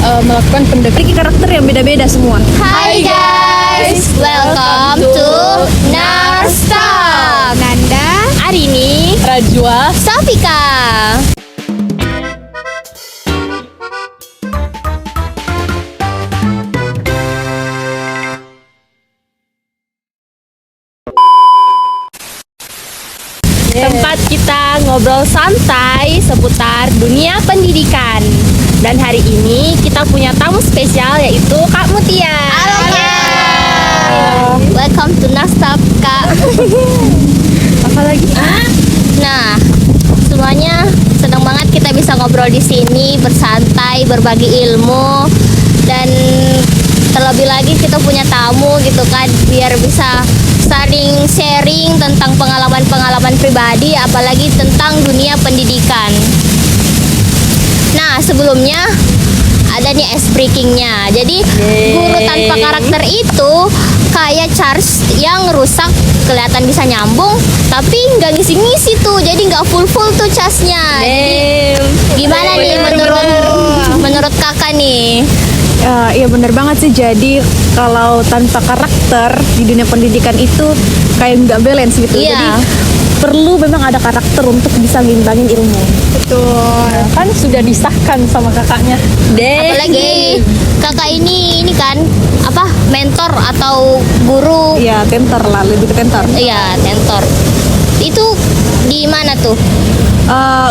melakukan pendekatan karakter yang beda-beda semua. Hai guys, welcome to Narstalk. Nanda, Arini, Rajwa, Safika. Tempat kita ngobrol santai seputar dunia pendidikan. Dan hari ini kita punya tamu spesial yaitu Kak Mutia. Halo Kak. Welcome to Narstalk Kak. apalagi? Nah, semuanya senang banget kita bisa ngobrol di sini, bersantai, berbagi ilmu, dan terlebih lagi kita punya tamu gitu kan, biar bisa saling sharing tentang pengalaman-pengalaman pribadi, apalagi tentang dunia pendidikan. Nah, sebelumnya ada nih ice breakingnya. Jadi guru tanpa karakter itu kayak charge yang rusak, kelihatan bisa nyambung, tapi nggak ngisi-ngisi tuh, jadi nggak full tuh charge-nya. Jadi gimana nih menurut kakak nih? Iya bener banget sih. Jadi kalau tanpa karakter di dunia pendidikan itu kayak nggak balance gitu. Iya. Jadi perlu memang ada karakter untuk bisa ngimbangin ilmu. betul. Kan sudah disahkan sama kakaknya. Apalagi kakak ini kan apa, mentor atau guru? Iya, tentor lah, lebih ke tentor. Iya, mentor. Itu di mana tuh?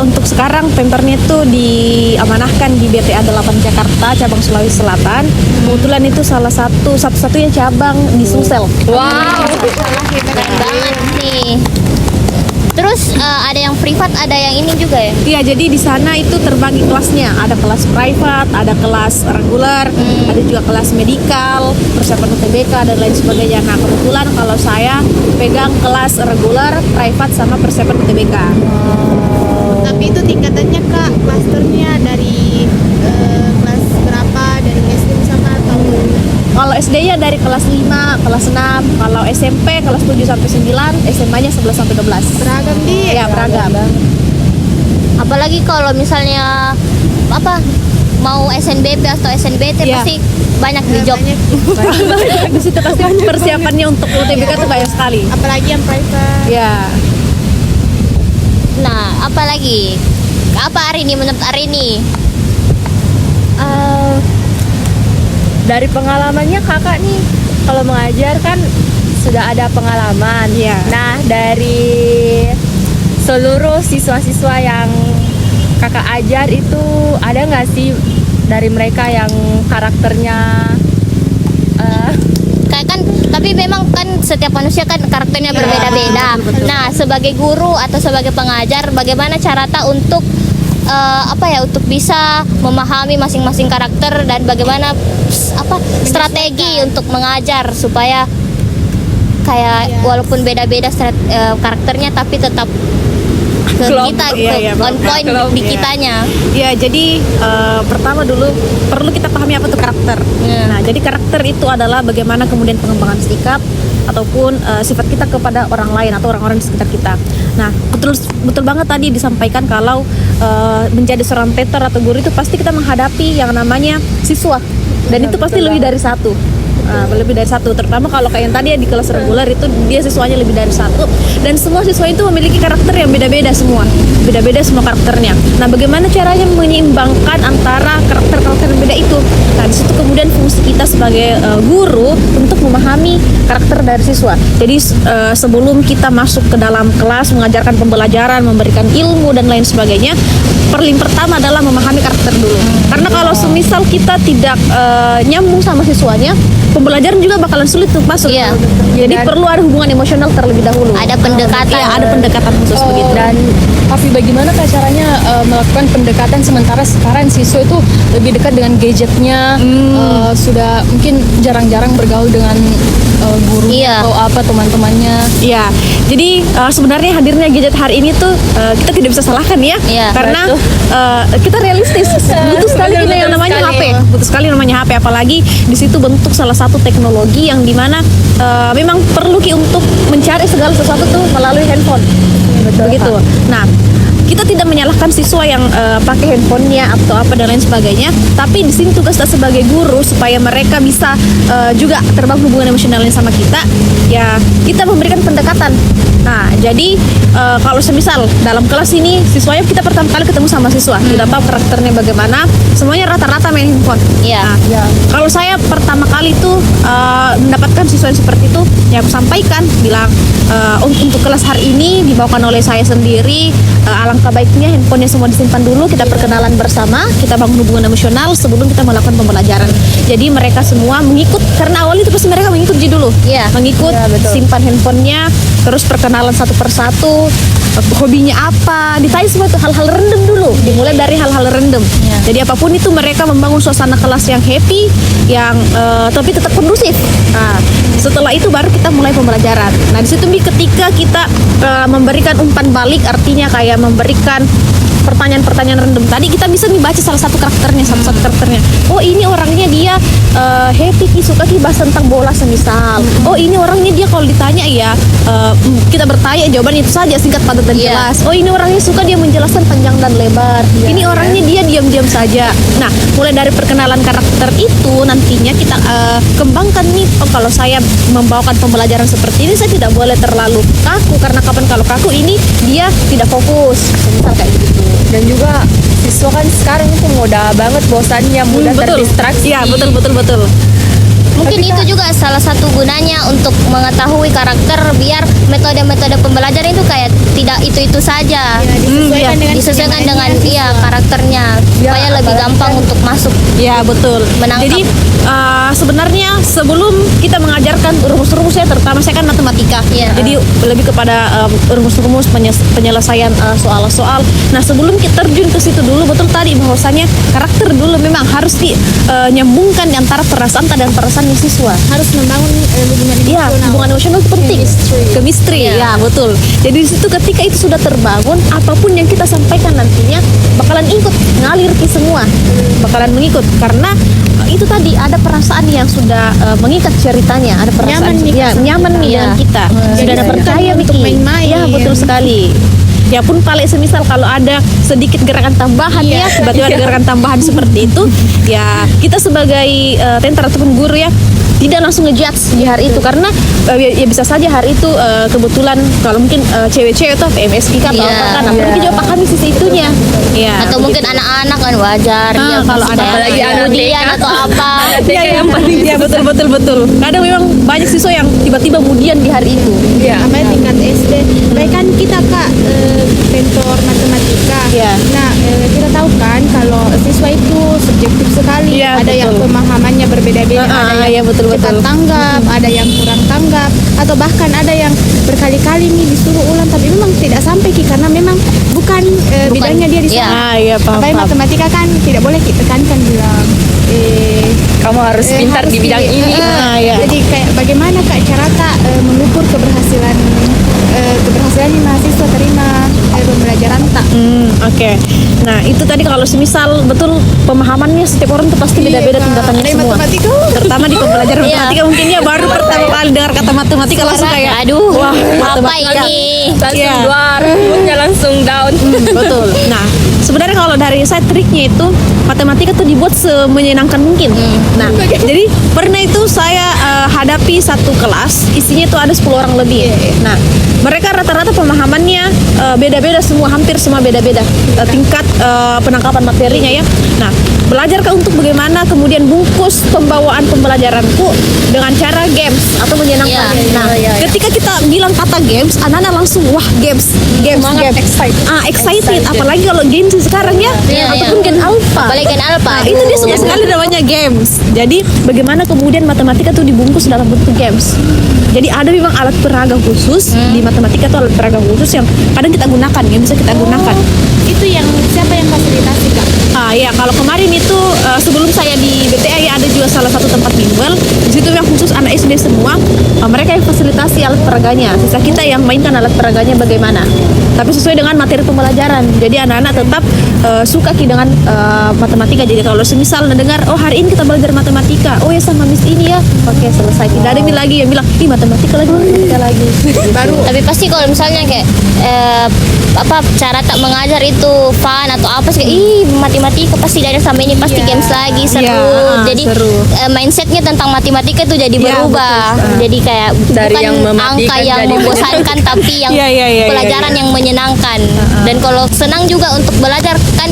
Untuk sekarang tentornya itu diamanahkan di BTA 8 Jakarta, cabang Sulawesi Selatan. Kebetulan itu salah satu-satunya cabang di Sulsel. Wow, keren banget nih. Terus ada yang privat, ada yang ini juga ya? Iya, jadi di sana itu terbagi kelasnya. Ada kelas private, ada kelas reguler, ada juga kelas medikal, persiapan UTBK dan lain sebagainya. Nah, kebetulan kalau saya pegang kelas reguler, private sama persiapan UTBK. Tapi itu tingkatannya Kak, klasternya dari kelas berapa? Dari SD sama atau Kalau SD-nya dari kelas 5, kelas 6, kalau SMP kelas 7 sampai 9, SMA-nya 11 sampai 12. beragam di? Iya, beragam. Apalagi kalau misalnya apa, mau SNBP atau SNBT Iya. pasti banyak di job. Di situ pasti persiapannya untuk UTBK tuh banyak sekali. Apalagi yang private. Iya. Nah, apalagi apa Arini, menurut Arini? Dari pengalamannya kakak nih, kalau mengajar kan sudah ada pengalaman. Iya. Nah, dari seluruh siswa-siswa yang kakak ajar itu ada nggak sih dari mereka yang karakternya Kayak kan, tapi memang kan setiap manusia kan karakternya berbeda-beda. betul. Nah, sebagai guru atau sebagai pengajar, bagaimana cara untuk untuk bisa memahami masing-masing karakter, dan bagaimana strategi untuk mengajar supaya kayak walaupun beda-beda karakternya tapi tetap ke Klop. kita, Iya, on point klop, di iya. kitanya. Ya, jadi pertama dulu perlu kita pahami apa itu karakter. Iya. Nah, jadi karakter itu adalah bagaimana kemudian pengembangan sikap ataupun sifat kita kepada orang lain atau orang-orang di sekitar kita. Nah, betul banget tadi disampaikan kalau menjadi seorang teacher atau guru itu pasti kita menghadapi yang namanya siswa, dan itu pasti lebih dari satu. Lebih dari satu, terutama kalau kayak yang tadi ya di kelas reguler itu dia siswanya lebih dari satu, dan semua siswa itu memiliki karakter yang beda-beda semua karakternya. Nah, bagaimana caranya menyeimbangkan antara karakter-karakter yang beda itu? Nah, di situ kemudian fungsi kita sebagai guru untuk memahami karakter dari siswa. Jadi sebelum kita masuk ke dalam kelas mengajarkan pembelajaran, memberikan ilmu dan lain sebagainya, pertama adalah memahami karakter dulu. Karena kalau semisal kita tidak nyambung sama siswanya, pembelajaran juga bakalan sulit tuh masuk. Iya. Jadi perlu ada hubungan emosional terlebih dahulu. Ada pendekatan. Iya, ada pendekatan khusus begitu. dan Tapi bagaimana caranya melakukan pendekatan sementara sekarang siswa itu lebih dekat dengan gadgetnya, sudah mungkin jarang-jarang bergaul dengan guru Iya. atau apa teman-temannya. Iya. Jadi sebenarnya hadirnya gadget hari ini tuh kita tidak bisa salahkan ya, Iya, karena kita realistis. Butuh sekali kita yang namanya HP. Butuh sekali namanya HP, apalagi di situ bentuk salah satu teknologi yang dimana memang perlu untuk mencari segala sesuatu tuh melalui handphone. Begitu. Nah, kita tidak menyalahkan siswa yang pakai handphonenya atau apa dan lain sebagainya, tapi di sini tugas kita sebagai guru supaya mereka bisa juga terbangun hubungan emosionalnya sama kita, ya kita memberikan pendekatan. Nah, jadi kalau semisal dalam kelas ini siswanya kita pertama kali ketemu sama siswa, tidak tahu karakternya bagaimana, semuanya rata-rata main handphone. Iya. Nah, kalau saya pertama kali tuh mendapatkan siswa yang seperti itu, ya aku sampaikan, bilang untuk kelas hari ini dibawakan oleh saya sendiri, alangkah baiknya handphonenya semua disimpan dulu, kita perkenalan bersama, kita bangun hubungan emosional sebelum kita melakukan pembelajaran. Jadi mereka semua mengikut, karena awal itu pasti mereka mengikut dulu, Iya. mengikut, simpan handphonenya, terus perkenalan satu persatu, hobinya apa, ditanya semua itu hal-hal random dulu, dimulai dari hal-hal random. Jadi apapun itu mereka membangun suasana kelas yang happy, yang tapi tetap kondusif. Nah, setelah itu baru kita mulai pembelajaran. Nah, di situ ketika kita memberikan umpan balik, artinya kayak memberikan pertanyaan-pertanyaan random tadi, kita bisa nih baca salah satu karakternya, satu-satu karakternya. Oh, ini orangnya dia happy, suka bahas tentang bola semisal. Oh, ini orangnya dia kalau ditanya ya kita bertanya jawaban itu saja, singkat padat dan jelas. Oh, ini orangnya suka dia menjelaskan panjang dan lebar. Ini orangnya dia diam-diam saja. Nah, mulai dari perkenalan karakter itu nantinya kita kembangkan nih. Oh, kalau saya membawakan pembelajaran seperti ini, saya tidak boleh terlalu kaku, karena kapan kalau kaku ini dia tidak fokus, misal kayak gitu. Dan juga siswa kan sekarang itu mudah banget bosannya, mudah terdistraksi. Iya, betul. Mungkin Tapi, itu Kak, juga salah satu gunanya untuk mengetahui karakter, biar metode-metode pembelajaran itu kayak tidak itu-itu saja. Disesuaikan dengan karakternya, supaya lebih gampang untuk masuk. Ya, betul. Menangkap. Jadi sebenarnya sebelum kita mengajarkan rumus-rumusnya, terutama saya kan matematika, Iya. jadi lebih kepada rumus-rumus penyelesaian soal-soal. Nah, sebelum kita terjun ke situ dulu, betul tadi bahwasanya karakter dulu memang harus nyambungkan antara perasaan dan perasaan siswa. Harus membangun hubungan Iya, emosional. hubungan emosional itu penting. Chemistry, Iya. ya betul. Jadi di situ ketika itu sudah terbangun, apapun yang kita sampaikan nantinya bakalan ikut ngalir ke semua, bakalan mengikut, karena itu tadi ada perasaan yang sudah mengikat ceritanya, ada perasaan Nyaman nih, nyaman nih dengan kita, sudah ada Bukan percaya untuk Miki. main-main. Ya, betul sekali. Ya pun paling semisal kalau ada sedikit gerakan tambahan ya, tiba-tiba ada gerakan tambahan seperti itu, ya kita sebagai tenter ataupun guru ya tidak langsung ngejudge di hari itu, karena ya bisa saja hari itu kebetulan kalau mungkin cewek-cewek atau PMSI kan atau Iya. apa kan, nah, mereka juga pahami sisi itunya. Ya, Atau mungkin begitu. anak-anak kan wajar Ah, ya, kalau masih ada kayak apalagi anak kemudian TK. atau apa. Ya, yang paling ya betul. Kadang memang banyak siswa yang tiba-tiba kemudian di hari itu. Iya. Sampai tingkat SD. Baik kan kita Kak mentor matematika. Iya. Nah, kita tahu kan kalau siswa itu subjektif sekali. Iya, Ada yang betul. pemahamannya berbeda-beda, Ah, ada yang iya, betul. cepat tanggap, ada yang kurang tanggap, atau bahkan ada yang berkali-kali nih disuruh ulang tapi memang tidak sampai Ki, karena memang bukan bidangnya dia di Iya. sana. Iya, paham. Apalagi matematika kan tidak boleh kita tekankan bilang Kamu harus pintar harus di bidang ini. Iya. Jadi kayak bagaimana Kak cara Kak mengukur keberhasilan nih mahasiswa terima pembelajaran tak? Oke. Nah, itu tadi kalau semisal betul pemahamannya setiap orang tuh pasti beda-beda Kak. tingkatannya Ada yang semua. matematika. Terutama di pembelajaran Iya. matematika mungkin dia baru pertama kali dengar kata matematika langsung kayak Aduh, wah, apa matematika. ini? Langsung Iya. luar, moodnya langsung down. Betul. Nah, sebenarnya kalau dari saya triknya itu matematika tuh dibuat semenyenangkan mungkin. Nah, jadi pernah itu saya hadapi satu kelas isinya itu ada 10 orang lebih. Nah, mereka rata-rata pemahamannya beda-beda semua, hampir semua beda-beda tingkat penangkapan materinya ya. Nah, belajarkah untuk bagaimana kemudian bungkus pembawaan pembelajaranku dengan cara games atau menyenangkan. Iya, Nah, ketika kita bilang kata games, anak-anak langsung wah games. Semangat, excited. Excited. Apalagi kalau games sekarang ya, Iya, ataupun iya. gen alpha. Apalagi gen alpha. Nah, itu dia suka sekali namanya games. Jadi bagaimana kemudian matematika tuh dibungkus dalam bentuk games. Jadi ada memang alat peraga khusus di matematika tuh alat peraga khusus yang kadang kita gunakan, yang bisa kita gunakan. Itu yang siapa yang fasilitasi Kak? Ya kalau kemarin itu sebelum saya di BTA ya ada juga juga salah satu tempat bimbel. Di situ yang khusus anak SD semua, mereka yang fasilitasi alat peraganya. Sisa kita yang mainkan alat peraganya bagaimana. Tapi sesuai dengan materi pembelajaran. Jadi anak-anak tetap suka dengan matematika. Jadi kalau semisal mendengar, oh hari ini kita belajar matematika, oh ya sama Miss ini ya, oke selesai. Tidak ada lagi yang bilang, ih matematika lagi. Baru. Tapi pasti kalau misalnya kayak cara tak mengajar itu fun atau apa sih, ih matematika pasti dari sama ini pasti games lagi seru. Iya, Jadi seru. Mindsetnya tentang matematika itu jadi berubah. betul. Jadi kayak Dari bukan yang mematikan angka yang jadi membosankan tapi yang Iya, pelajaran yang menyenangkan. Dan kalau senang juga untuk belajar kan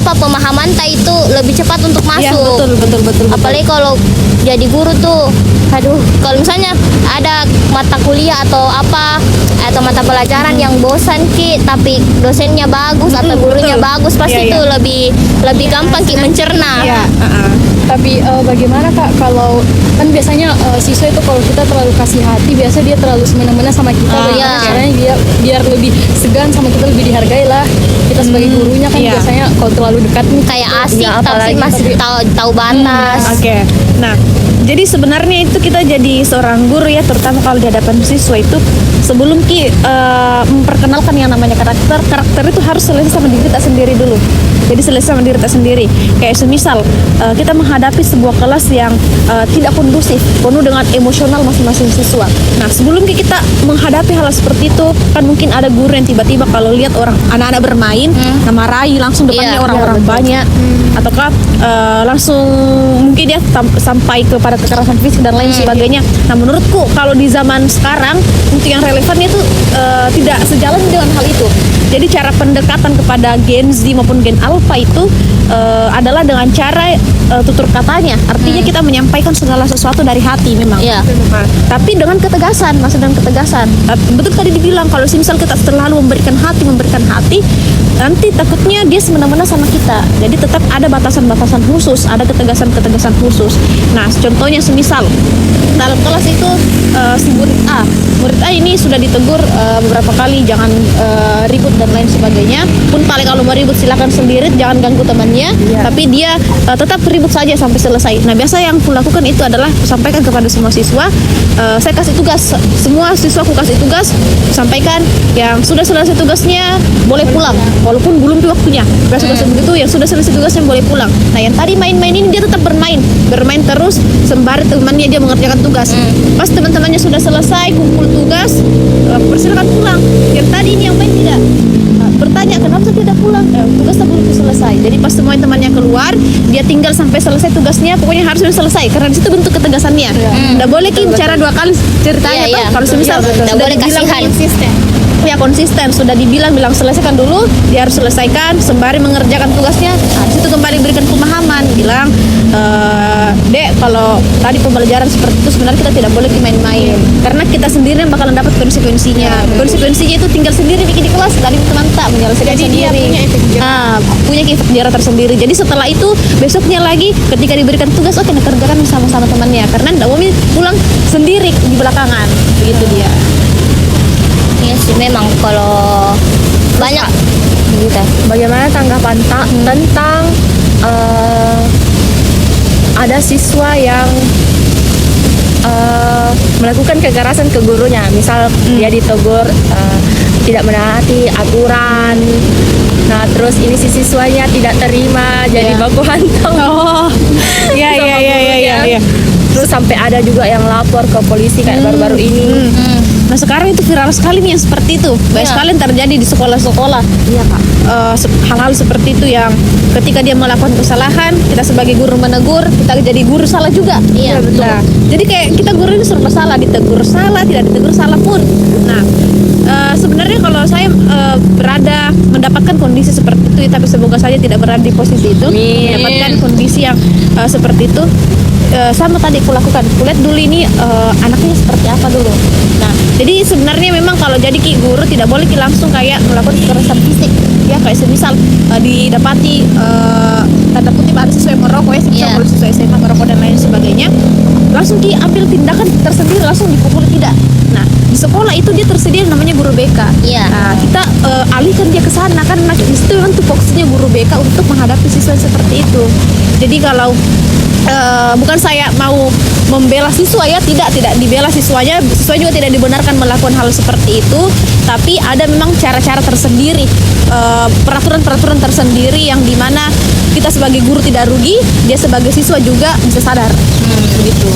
pemahaman itu lebih cepat untuk Iya, masuk. betul. Apalagi kalau jadi guru tuh, aduh, kalau misalnya ada mata kuliah atau atau mata pelajaran yang bosan tapi dosennya bagus atau gurunya betul. bagus, pasti Iya, itu lebih gampang mencerna. Iya, Tapi bagaimana Kak kalau kan biasanya siswa itu kalau kita terlalu kasih hati, biasa dia terlalu semena-mena sama kita. Bagaimana iya. caranya dia biar lebih segan sama kita, lebih dihargai lah. Kita sebagai gurunya kan iya. biasanya kalau terlalu dekat nih Kayak asik Ya, tapi apalagi masih tahu batas. Oke. Nah, jadi sebenarnya itu kita jadi seorang guru ya, terutama kalau di hadapan siswa itu sebelum memperkenalkan yang namanya karakter itu harus selesai sama diri kita sendiri dulu. Jadi selesai sama diri kita sendiri. Kayak semisal kita menghadapi sebuah kelas yang tidak kondusif, penuh dengan emosional masing-masing siswa. Nah, sebelum kita menghadapi hal seperti itu, kan mungkin ada guru yang tiba-tiba kalau lihat anak-anak bermain, marahi langsung depannya Iya, orang-orang banyak, ataukah langsung mungkin dia sampai kepada kekerasan fisik dan lain sebagainya. Nah, menurutku kalau di zaman sekarang untuk yang relevannya itu tidak sejalan dengan hal itu. Jadi cara pendekatan kepada Gen Z maupun Gen Alpha itu adalah dengan cara tutur katanya. Artinya kita menyampaikan segala sesuatu dari hati memang. Iya. Nah, tapi dengan ketegasan, maksud dengan ketegasan. Betul tadi dibilang kalau misal kita terlalu memberikan hati, nanti takutnya dia semena-mena sama kita. Jadi tetap ada batasan-batasan khusus, ada ketegasan-ketegasan khusus. Nah, contohnya semisal dalam kelas itu si murid A ini sudah ditegur beberapa kali jangan ribut dan lain sebagainya. Pun paling kalau mau ribut silakan sendiri, jangan ganggu temannya. Tapi dia tetap ribut saja sampai selesai. Nah, biasa yang kulakukan itu adalah sampaikan kepada semua siswa. Saya kasih tugas, semua siswa aku kasih tugas, sampaikan yang sudah selesai tugasnya boleh pulang, walaupun belum waktunya. Tugas-tugas begitu yang sudah selesai tugasnya boleh pulang. Nah, yang tadi main-main ini dia tetap bermain terus sembari temannya dia mengerjakan tugas. Pas teman-temannya sudah selesai kumpul tugas, persilakan pulang. Yang tadi ini yang main tidak bertanya kenapa saya tidak pulang, tugasnya belum selesai. Jadi pas semua temannya keluar, dia tinggal sampai selesai tugasnya, pokoknya harus sudah selesai karena di situ bentuk ketegasannya. Nggak boleh bicara dua kali ceritanya Iya, toh. iya. Kalau semisal Nggak sudah boleh dibilang kasihan. ya konsisten, sudah dibilang selesaikan dulu, dia harus selesaikan sembari mengerjakan tugasnya. Nah, di situ kembali berikan pemahaman, bilang Dek, kalau tadi pembelajaran seperti itu sebenarnya kita tidak boleh main-main karena kita sendiri yang bakalan dapat konsekuensinya. Konsekuensinya itu tinggal sendiri bikin di kelas, tadi teman tak menyelesaikan Jadi dia sendiri. punya efek jerah. Punya efek jerah tersendiri. Jadi setelah itu besoknya lagi ketika diberikan tugas, oke, kerjakan sama-sama temannya karena tidak mau pulang sendiri di belakangan. Begitu dia. Iya sih, memang kalau banyak gitu. Bagaimana tanggapan tentang ada siswa yang melakukan kekerasan ke gurunya, misal dia ditegur tidak menaati aturan. Nah, terus ini si siswanya tidak terima, jadi baku hantam. Oh, iya. Terus sampai ada juga yang lapor ke polisi kayak baru-baru ini. Nah, sekarang itu viral sekali nih yang seperti itu. Banyak sekali yang terjadi di sekolah-sekolah. Iya, Kak. Hal-hal seperti itu yang ketika dia melakukan kesalahan, kita sebagai guru menegur, kita jadi guru salah juga. Iya, betul. Nah, jadi kayak kita guru ini serba salah, ditegur salah, tidak ditegur salah pun. Nah, sebenarnya kalau saya mendapatkan kondisi seperti itu, tapi semoga saja tidak berada di posisi itu, mendapatkan kondisi yang seperti itu. Sama tadi aku lakukan, kulihat dulu ini anaknya seperti apa dulu. Nah, jadi sebenarnya memang kalau jadi guru tidak boleh langsung kayak melakukan kekerasan fisik, ya kayak semisal didapati tanda kutip ada siswa yang merokok ya, semisal kalau siswa SMA merokok dan lain sebagainya, langsung ambil tindakan tersendiri, langsung dipukul tidak. Nah, di sekolah itu dia tersedia namanya guru BK. Iya. Nah, kita alihkan dia ke sana karena di situ memang tupoksinya guru BK untuk menghadapi siswa seperti itu. Jadi kalau bukan saya mau membela siswa ya, tidak dibela siswanya, siswa juga tidak dibenarkan melakukan hal seperti itu, tapi ada memang cara-cara tersendiri, peraturan-peraturan tersendiri yang dimana kita sebagai guru tidak rugi, dia sebagai siswa juga bisa sadar, gitu.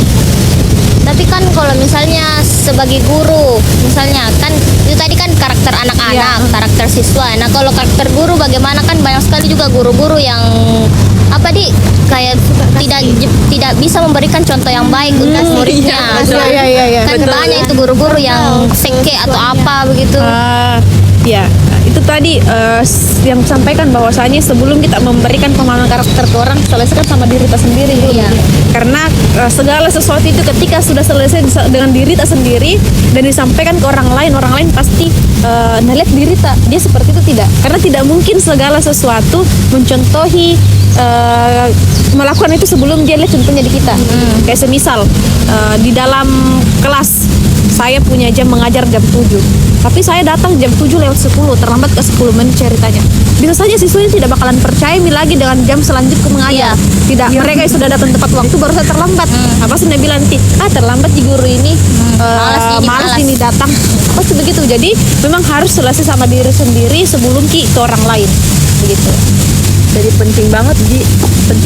Tapi kan kalau misalnya sebagai guru, misalnya kan itu tadi kan karakter anak-anak, Iya. karakter siswa. Nah kalau karakter guru bagaimana, kan banyak sekali juga guru-guru yang apa kayak tidak bisa memberikan contoh yang baik untuk muridnya. Iya. Kan Betul. banyak itu guru-guru yang seke atau apa begitu. Ya, itu tadi yang disampaikan bahwasanya sebelum kita memberikan pemahaman karakter ke orang, selesaikan sama diri kita sendiri dulu. Iya. Karena segala sesuatu itu ketika sudah selesai dengan diri kita sendiri dan disampaikan ke orang lain pasti melihat diri dia seperti itu tidak. Karena tidak mungkin segala sesuatu mencontohi melakukan itu sebelum dia lihat contohnya di kita. Kayak semisal di dalam kelas saya punya jam mengajar jam 7, tapi saya datang jam 7:10, terlambat ke 10 menit ceritanya. Bisa saja siswanya tidak bakalan percaya lagi dengan jam selanjutnya mengajar. Tidak, mereka yang sudah datang tepat waktu baru saya terlambat. Apa sih bilang nanti, terlambat di guru ini, malas ini datang. Pasti begitu. Jadi memang harus selesai sama diri sendiri sebelum ke orang lain. Begitu. Jadi penting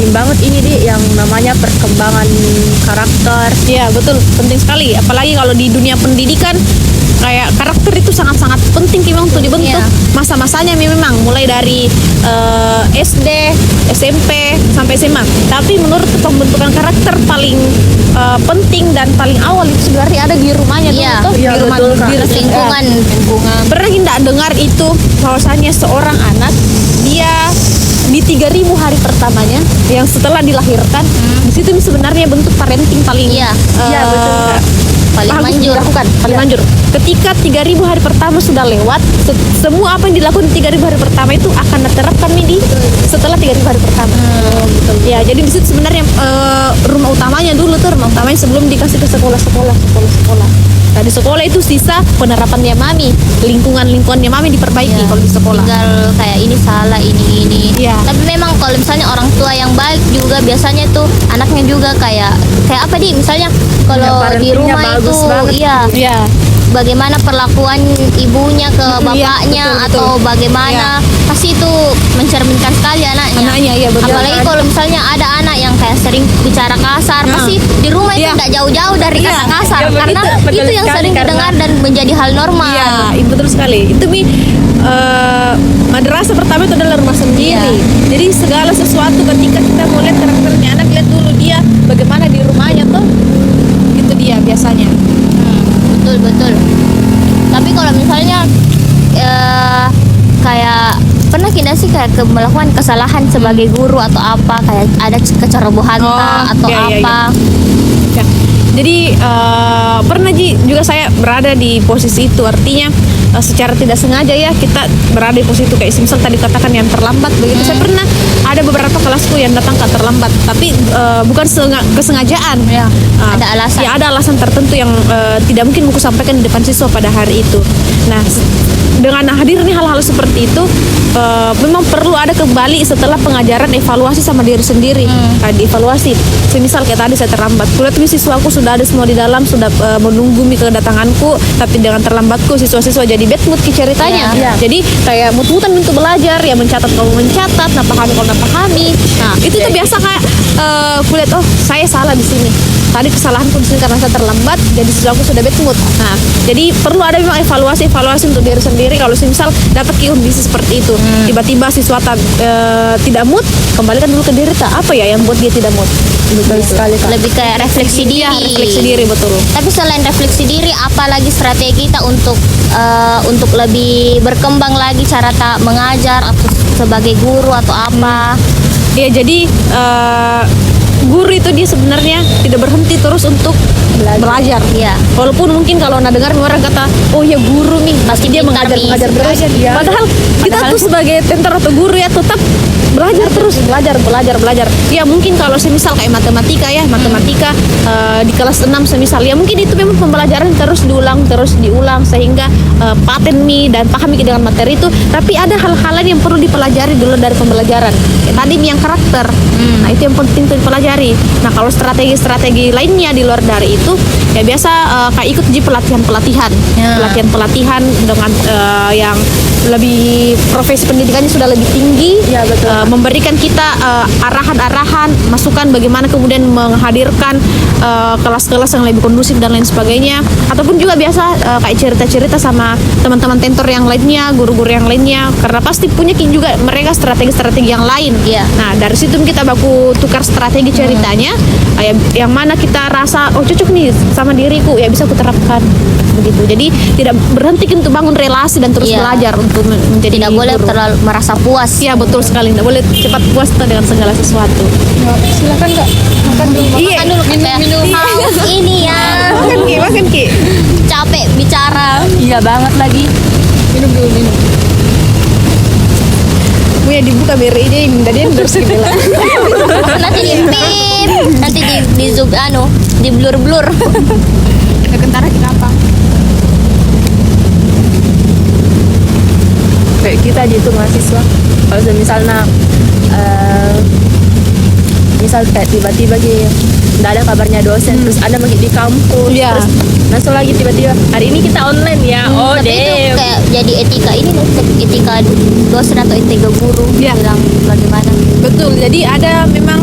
banget ini yang namanya perkembangan karakter. Iya betul, penting sekali. Apalagi kalau di dunia pendidikan, kayak karakter itu sangat-sangat penting memang untuk dibentuk. Iya. Masa-masanya memang mulai dari SD, SMP sampai SMA. Tapi menurut pembentukan karakter paling penting dan paling awal itu sebenarnya ada di rumahnya dulu. Iya. Tuh, Iya, di rumah, betul, Kak. di Lingkungan. Pernah tidak dengar itu bahwasanya seorang anak dia di 3.000 hari pertamanya yang setelah dilahirkan, di situ sebenarnya bentuk parenting paling Iya. Iya, betul, Kak. Paling bagus manjur. dilakukan, paling manjur. Ketika 3.000 hari pertama sudah lewat, semua apa yang dilakukan 3.000 hari pertama itu akan diterapkan di setelah 3.000 hari pertama. Ya, jadi di situ sebenarnya rumah utamanya dulu tuh, rumah utamanya sebelum dikasih ke sekolah. Nah, di sekolah itu sisa penerapannya mami, lingkungannya mami diperbaiki Iya. kalau di sekolah. Tinggal kayak ini salah, ini. Iya. Tapi memang kalau misalnya orang tua yang baik juga biasanya tuh anaknya juga kayak apa misalnya kalau di parentingnya rumah itu bagus banget. iya. Iya. Bagaimana perlakuan ibunya ke Iya, bapaknya betul. atau bagaimana pasti itu mencerminkan sekali anaknya. Iya betul. Apalagi kalau misalnya ada anak yang kayak sering bicara kasar, Nah. pasti di rumah itu Iya. tidak jauh-jauh dari Iya. kata kasar, Iya, karena betul itu yang sekali, sering karena- didengar dan menjadi hal normal. Iya, betul sekali. Itu madrasah pertama itu adalah rumah sendiri. Iya. Jadi segala sesuatu ketika kita mau lihat karakternya anak, lihat dulu dia bagaimana di rumahnya tuh. Itu dia biasanya. Betul. Tapi kalau misalnya kayak pernah tidak sih kayak melakukan kesalahan sebagai guru atau apa, kayak ada kecerobohan atau iya. apa? Ya. Jadi pernah juga saya berada di posisi itu, artinya secara tidak sengaja ya kita berada di posisi itu, kayak misal tadi katakan yang terlambat begitu. Saya pernah ada beberapa kelasku yang datang ke terlambat, tapi bukan kesengajaan. Ya, ada alasan. Ya ada alasan tertentu yang tidak mungkin aku sampaikan di depan siswa pada hari itu. Nah, dengan hadirnya hal-hal seperti itu, memang perlu ada kembali setelah pengajaran evaluasi sama diri sendiri. Dievaluasi. Semisal kayak tadi saya terlambat, kulihat siswaku sudah ada semua di dalam, sudah menunggu kedatanganku, tapi dengan terlambatku siswa-siswa jadi bad mood ceritanya. Iya. Jadi kayak mood-moodan untuk belajar, ya mencatat kalau mencatat, nah pahami kalau nggak pahami. Nah, itu tuh biasa kayak kulihat, oh saya salah di sini. Tadi kesalahanku di sini karena saya terlambat, jadi siswaku sudah bad mood. Nah, jadi perlu ada memang evaluasi untuk diri sendiri. Kalau misal dapat kondisi seperti itu, tiba-tiba siswa tidak mood, kembalikan dulu ke diri apa ya yang buat dia tidak mood. Betul sekali, Kak. Lebih kayak refleksi diri. Iya, refleksi diri betul. Tapi selain refleksi diri, apalagi strategi kita untuk lebih berkembang lagi cara tak mengajar atau sebagai guru atau apa? Ya jadi guru itu dia sebenarnya tidak berhenti terus untuk belajar. Iya. Walaupun mungkin kalau anda dengar orang kata, oh ya guru nih, pasti dia pintar mengajar nih, terus. ya. Padahal kita tuh sebagai tentor atau guru ya tetap belajar. Ya mungkin kalau semisal kayak matematika di kelas 6 semisal ya mungkin itu memang pembelajaran terus diulang sehingga paten nih dan pahami dengan materi itu. Tapi ada hal-hal lain yang perlu dipelajari dulu dari pembelajaran. Kayak tadi yang karakter. Nah itu yang penting tuh dipelajari. Nah kalau strategi lainnya di luar dari itu ya biasa kayak ikut di pelatihan-pelatihan dengan yang lebih profesi pendidikannya sudah lebih tinggi, Ya, betul. memberikan kita arahan-arahan, masukan bagaimana kemudian menghadirkan kelas-kelas yang lebih kondusif dan lain sebagainya. Ataupun juga biasa kayak cerita-cerita sama teman-teman tentor yang lainnya, guru-guru yang lainnya, karena pasti punya juga mereka strategi-strategi yang lain. Iya. Nah dari situ kita baku tukar strategi ceritanya, yang mana kita rasa oh cocok nih sama diriku, ya bisa kuterapkan begitu. Jadi tidak berhenti untuk bangun relasi dan terus Iya. belajar untuk menjadi Tidak boleh guru. terlalu merasa puas. Iya betul sekali, tidak boleh cepat puas dengan segala sesuatu. Silakan Kak, makan dulu. Iya. Makan dulu kayak haus ini ya. Makan Ki. Capek bicara. Iya banget lagi. Minum. Punya dibuka BRI-nya yang tadi endorse gitu lah. Nanti di pip, nanti di zoom di blur. Ya kentara kita apa? Kayak kita gitu mahasiswa. Kalau misalnya misal kayak tiba-tiba nggak ada kabarnya dosen, terus ada lagi di kampus, Iya. terus langsung lagi tiba-tiba hari ini kita online ya. Oh Tapi itu deh. kayak jadi etika ini loh, etika dosen atau etika guru. Iya. Bilang bagaimana? Betul, jadi ada memang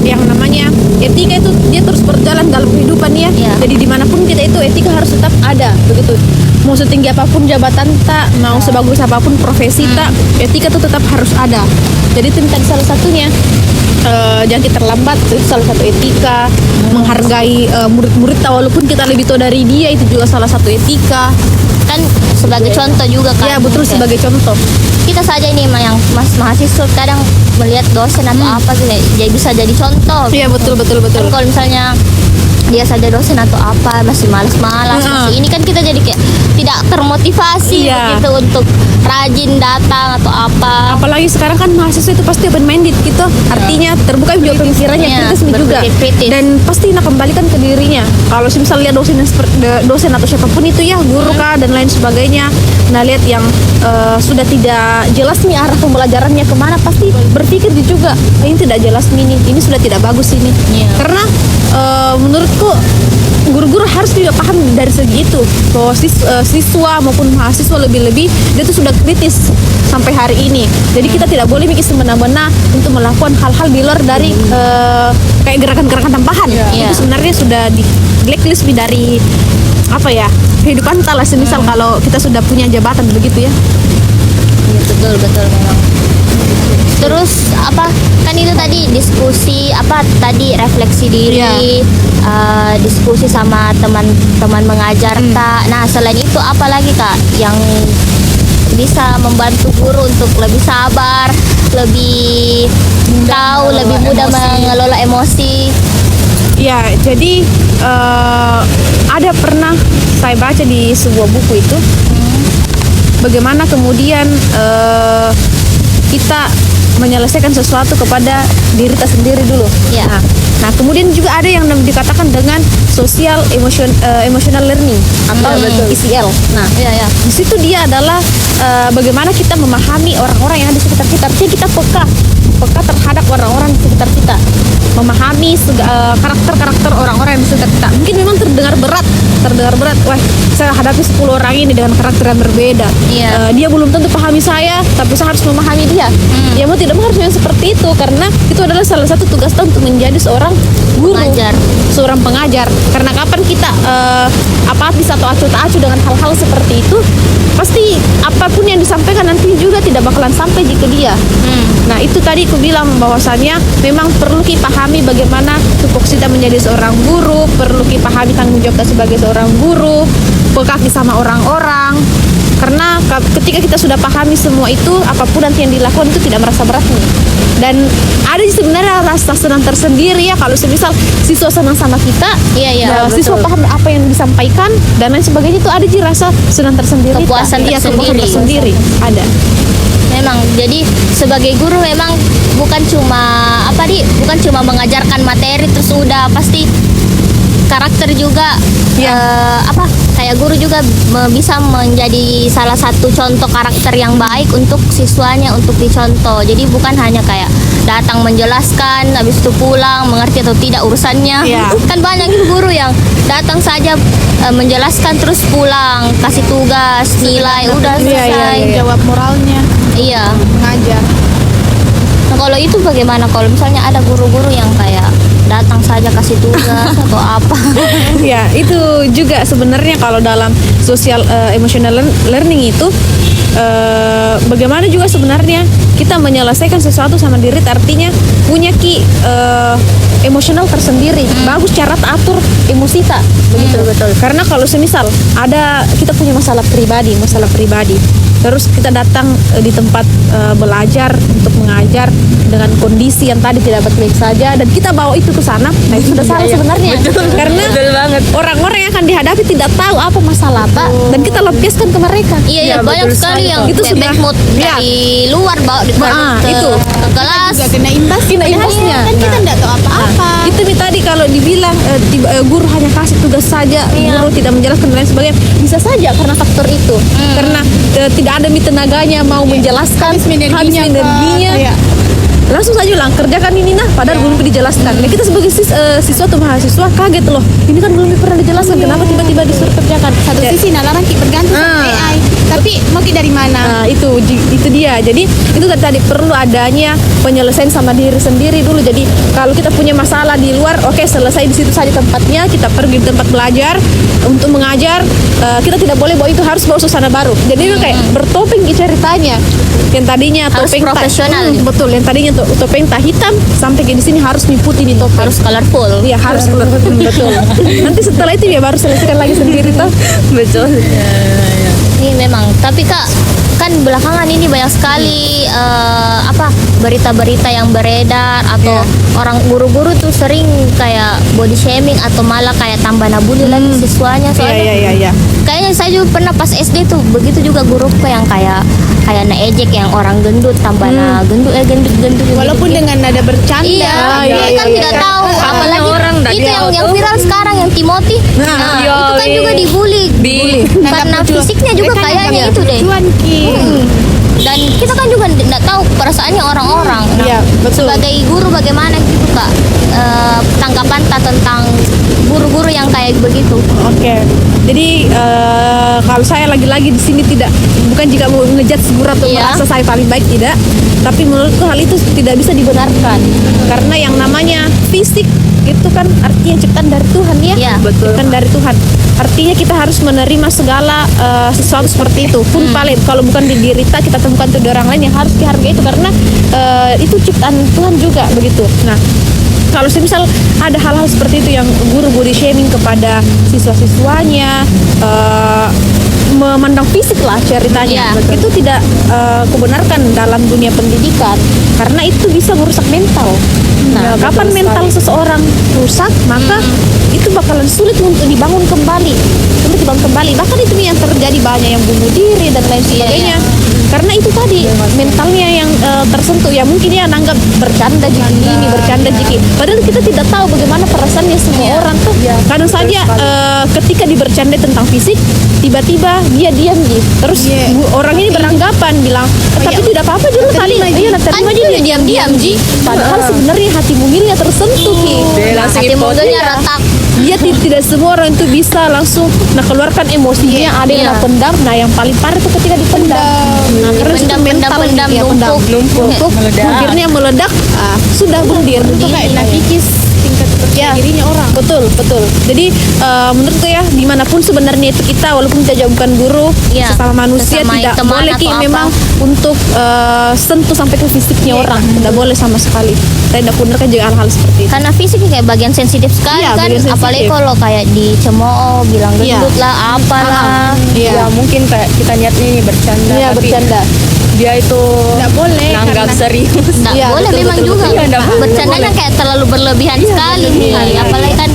yang namanya etika itu dia terus berjalan dalam kehidupan ya. Iya. Jadi dimanapun kita itu etika harus tetap ada begitu. Mau setinggi apapun jabatan tak, mau sebagus apapun profesi tak, etika itu tetap harus ada. Jadi itu tadi salah satunya jangan kita terlambat, itu salah satu etika. Menghargai murid-murid walaupun kita lebih tua dari dia, itu juga salah satu etika. Kan sebagai contoh juga kan. Ya betul, Kayak sebagai contoh. kita saja ini yang mahasiswa kadang melihat dosen atau apa gitu ya bisa jadi contoh. Iya betul. Kan kalau misalnya dia saja dosen atau apa masih malas-malas masih ini kan kita jadi kayak tidak termotivasi Iya. begitu untuk rajin datang atau apa. Apalagi sekarang kan mahasiswa itu pasti open minded gitu, artinya terbuka juga pemikirannya, Iya, kritis juga, berpikir kritis. dan pasti nak kembalikan ke dirinya. Kalau misalnya lihat dosen atau siapapun itu ya, guru kah dan lain sebagainya, nah lihat yang sudah tidak jelas nih arah pembelajarannya kemana, pasti berpikir juga ini tidak jelas nih, ini sudah tidak bagus ini. Iya. Karena menurutku guru-guru harus juga paham dari segi itu bahwa siswa maupun mahasiswa lebih-lebih dia tuh sudah kritis sampai hari ini. Jadi kita tidak boleh mikir semena-mena untuk melakukan hal-hal di luar dari kayak gerakan-gerakan tambahan. Iya. Itu sebenarnya sudah di blacklist dari apa ya, kehidupan kita lah. Semisal kalau kita sudah punya jabatan begitu ya. Iya, betul memang. Terus apa kan itu tadi diskusi apa tadi refleksi diri, diskusi sama teman-teman mengajar tak. Nah selain itu apa lagi Kak yang bisa membantu guru untuk lebih sabar, lebih tahu, lebih mudah mengelola emosi. Ya, jadi ada pernah saya baca di sebuah buku itu bagaimana kemudian kita menyelesaikan sesuatu kepada diri kita sendiri dulu. Ya. Nah, kemudian juga ada yang dikatakan dengan social emotional learning atau ECL. Nah, Iya. di situ dia adalah bagaimana kita memahami orang-orang yang ada di sekitar kita. Artinya kita peka terhadap orang-orang di sekitar kita, memahami karakter-karakter orang-orang yang di sekitar kita. Mungkin memang terdengar berat. Wah, saya hadapi 10 orang ini dengan karakter yang berbeda. Iya. Dia belum tentu pahami saya, tapi saya harus memahami dia. Ya mau tidak mau harus memang seperti itu, karena itu adalah salah satu tugas kita untuk menjadi seorang guru, Pengajar. seorang pengajar. Karena kapan kita apatis atau acuh tak acuh dengan hal-hal seperti itu, pasti apapun yang disampaikan nanti juga tidak bakalan sampai di ke dia. Nah itu tadi aku bilang bahwasannya memang perlu kita pahami bagaimana tupoksi kita menjadi seorang guru, perlu kita pahami tanggung jawab kita sebagai seorang guru, peka sama orang-orang. Karena ketika kita sudah pahami semua itu, apapun nanti yang dilakukan itu tidak merasa berat nih. Dan ada sebenarnya rasa senang tersendiri ya kalau semisal siswa senang sama kita, Iya, siswa paham apa yang disampaikan dan lain sebagainya, itu ada rasa senang tersendiri. Kepuasan Iya, tersendiri. kepuasan tersendiri ada. Memang jadi sebagai guru memang bukan cuma bukan cuma mengajarkan materi terus udah, pasti karakter juga. Kayak guru juga bisa menjadi salah satu contoh karakter yang baik untuk siswanya untuk dicontoh. Jadi bukan hanya kayak datang menjelaskan habis itu pulang mengerti atau tidak urusannya. Iya. Kan banyak guru yang datang saja menjelaskan terus pulang, kasih tugas, nilai, udah selesai. Jawab moralnya, Iya. mengajar. Nah, kalau itu bagaimana kalau misalnya ada guru-guru yang kayak datang saja kasih tugas atau apa? Ya, itu juga sebenarnya kalau dalam social emotional learning itu bagaimana juga sebenarnya kita menyelesaikan sesuatu sama diri, artinya punya emosional tersendiri. Bagus cara atur emosi tak begitu. Betul. Karena kalau semisal ada kita punya masalah pribadi, terus kita datang di tempat belajar untuk mengajar dengan kondisi yang tadi tidak baik-baik saja dan kita bawa itu ke sana, nah itu sudah salah sebenarnya. Karena Betul banget. orang-orang yang akan dihadapi tidak tahu apa masalah apa dan kita lepaskan ke mereka. Iya, banyak betul sekali sekali, yang Pak. Itu sudah- bad mood Iya. dari luar bawa ke itu. kelas. Juga kena imbas. Imbasnya. Kan kita Nah. nggak tahu apa-apa. Itu nih tadi kalau dibilang guru hanya kasih tugas saja, guru tidak menjelaskan dan lain sebagainya, bisa saja karena faktor itu. Karena tidak ada tenaganya mau menjelaskan, Habis energinya, energinya. Kak. Iya. Langsung saja ulang kerjakan ini padahal belum dijelaskan. Nah, kita sebagai siswa atau mahasiswa kaget loh. Ini kan belum pernah dijelaskan, kenapa tiba-tiba disuruh kerjakan? Satu Ya. sisi nalarang bergantung sama AI. Tapi mau dari mana? Nah, itu dia. Jadi itu tadi perlu adanya penyelesaian sama diri sendiri dulu. Jadi kalau kita punya masalah di luar, oke, selesai di situ saja tempatnya. Kita pergi di tempat belajar untuk mengajar. Kita tidak boleh bawa itu, harus bawa suasana baru. Jadi itu kayak bertopeng ceritanya. Yang tadinya Harus topeng profesional. betul. Yang tadinya topeng tak hitam sampai ke di sini harus mengikuti di topeng. Harus colorful. Iya, harus betul. Nanti setelah itu ya baru selesaikan lagi sendiri toh. Betul. Ini memang, tapi Kak, kan belakangan ini banyak sekali berita-berita yang beredar atau orang guru-guru tuh sering kayak body shaming atau malah kayak tambah nabuli lagi siswanya soalnya. Iya. Kayaknya saya juga pernah pas SD tuh begitu juga guruku yang kayak naejek yang orang gendut tambah na gendut Walaupun gitu. dengan nada bercanda. Iya, iya, dia kan iya, tidak iya. tahu. Apalagi orang nggak itu tahu yang tuh. viral sekarang yang Timothy. Nah, iya, itu kan iya. juga dibully. Karena fisiknya juga kayaknya itu deh. Cuan Ki. Dan kita kan juga tidak tahu perasaannya orang-orang. Nah, Iya, betul. sebagai guru bagaimana gitu Kak? Tanggapan tak tentang guru-guru yang kayak begitu? Oke, jadi kalau saya lagi-lagi di sini bukan jika mau ngejat guru atau Iya. merasa saya paling baik, tidak. Tapi menurutku hal itu tidak bisa dibenarkan karena yang namanya fisik itu kan artinya ciptaan dari Tuhan ya. Iya, betul. Ciptaan dari Tuhan. Artinya kita harus menerima segala sesuatu seperti itu. Pun paling kalau bukan di diri kita temukan itu di orang lain yang harus dihargai itu karena itu ciptaan Tuhan juga begitu. Nah, kalau semisal ada hal-hal seperti itu yang guru body shaming kepada siswa-siswanya, memandang fisik lah ceritanya, Iya. itu tidak kebenarkan dalam dunia pendidikan karena itu bisa merusak mental. Nah, kapan mental seseorang rusak, maka itu bakalan sulit untuk dibangun kembali. Bahkan itu yang terjadi banyak yang bunuh diri dan lain sebagainya. Karena itu tadi mentalnya yang tersentuh, ya mungkin dia nanggap bercanda jiki. Padahal kita tidak tahu bagaimana perasaannya semua orang tuh. Kadang saja ketika dibercanda tentang fisik, tiba-tiba dia diam gitu. Terus orang ini beranggapan bilang, tapi tidak apa-apa dulu kali. Iya, terima aja dia diam-diam ji. Padahal sebenarnya hati mungilnya tersentuh ki. Dia langsung Hati impor. mudanya retak. Dia tidak semua orang itu bisa langsung keluarkan emosinya, ada yang Iya. pendam. Nah, yang paling parah itu ketika dipendam. Nah, karena itu mental Pendam, ya, numpuk, akhirnya meledak, sudah bundir. Itu kayak nakikis tingkat percaya dirinya orang. Betul. Jadi menurutku ya, dimanapun sebenarnya itu kita, walaupun kita juga bukan guru, Iya, sesama manusia sesama tidak teman boleh ki atau apa. memang untuk sentuh sampai ke fisiknya orang, tidak boleh sama sekali. Kita tidak benarkan juga hal-hal seperti itu. Karena fisik kayak bagian sensitif sekali Iya, kan, bagian sensitif. apalagi kalau kayak dicemooh, bilang Iya. gendut lah, apalah. Ya mungkin kayak kita niatnya ini bercanda, Iya, tapi bercanda. dia itu Nggak boleh nanggap karena serius. Nggak Iya, boleh betul, memang betul, juga. betul. Iya, nggak boleh. Bercandanya kayak terlalu berlebihan sekali nih. iya, Apalagi kan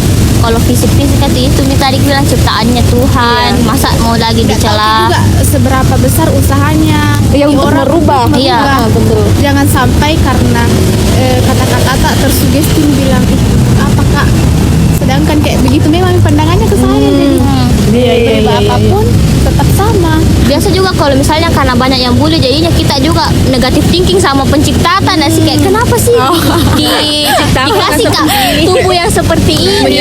kalau fisik-fisik itu tadi bilang ciptaannya Tuhan, masa mau lagi Nggak tahu dicela. juga seberapa besar usahanya Yang di untuk orang merubah. untuk Iya, betul. Jangan sampai karena kata-kata tak tersugesti bilang apa kak, sedangkan kayak begitu memang pandangannya ke saya jadi berubah apapun tetap sama. Biasa juga kalau misalnya karena banyak yang bully jadinya kita juga negatif thinking sama penciptaan dan sih kayak kenapa sih dikasih kak tubuh yang seperti ini,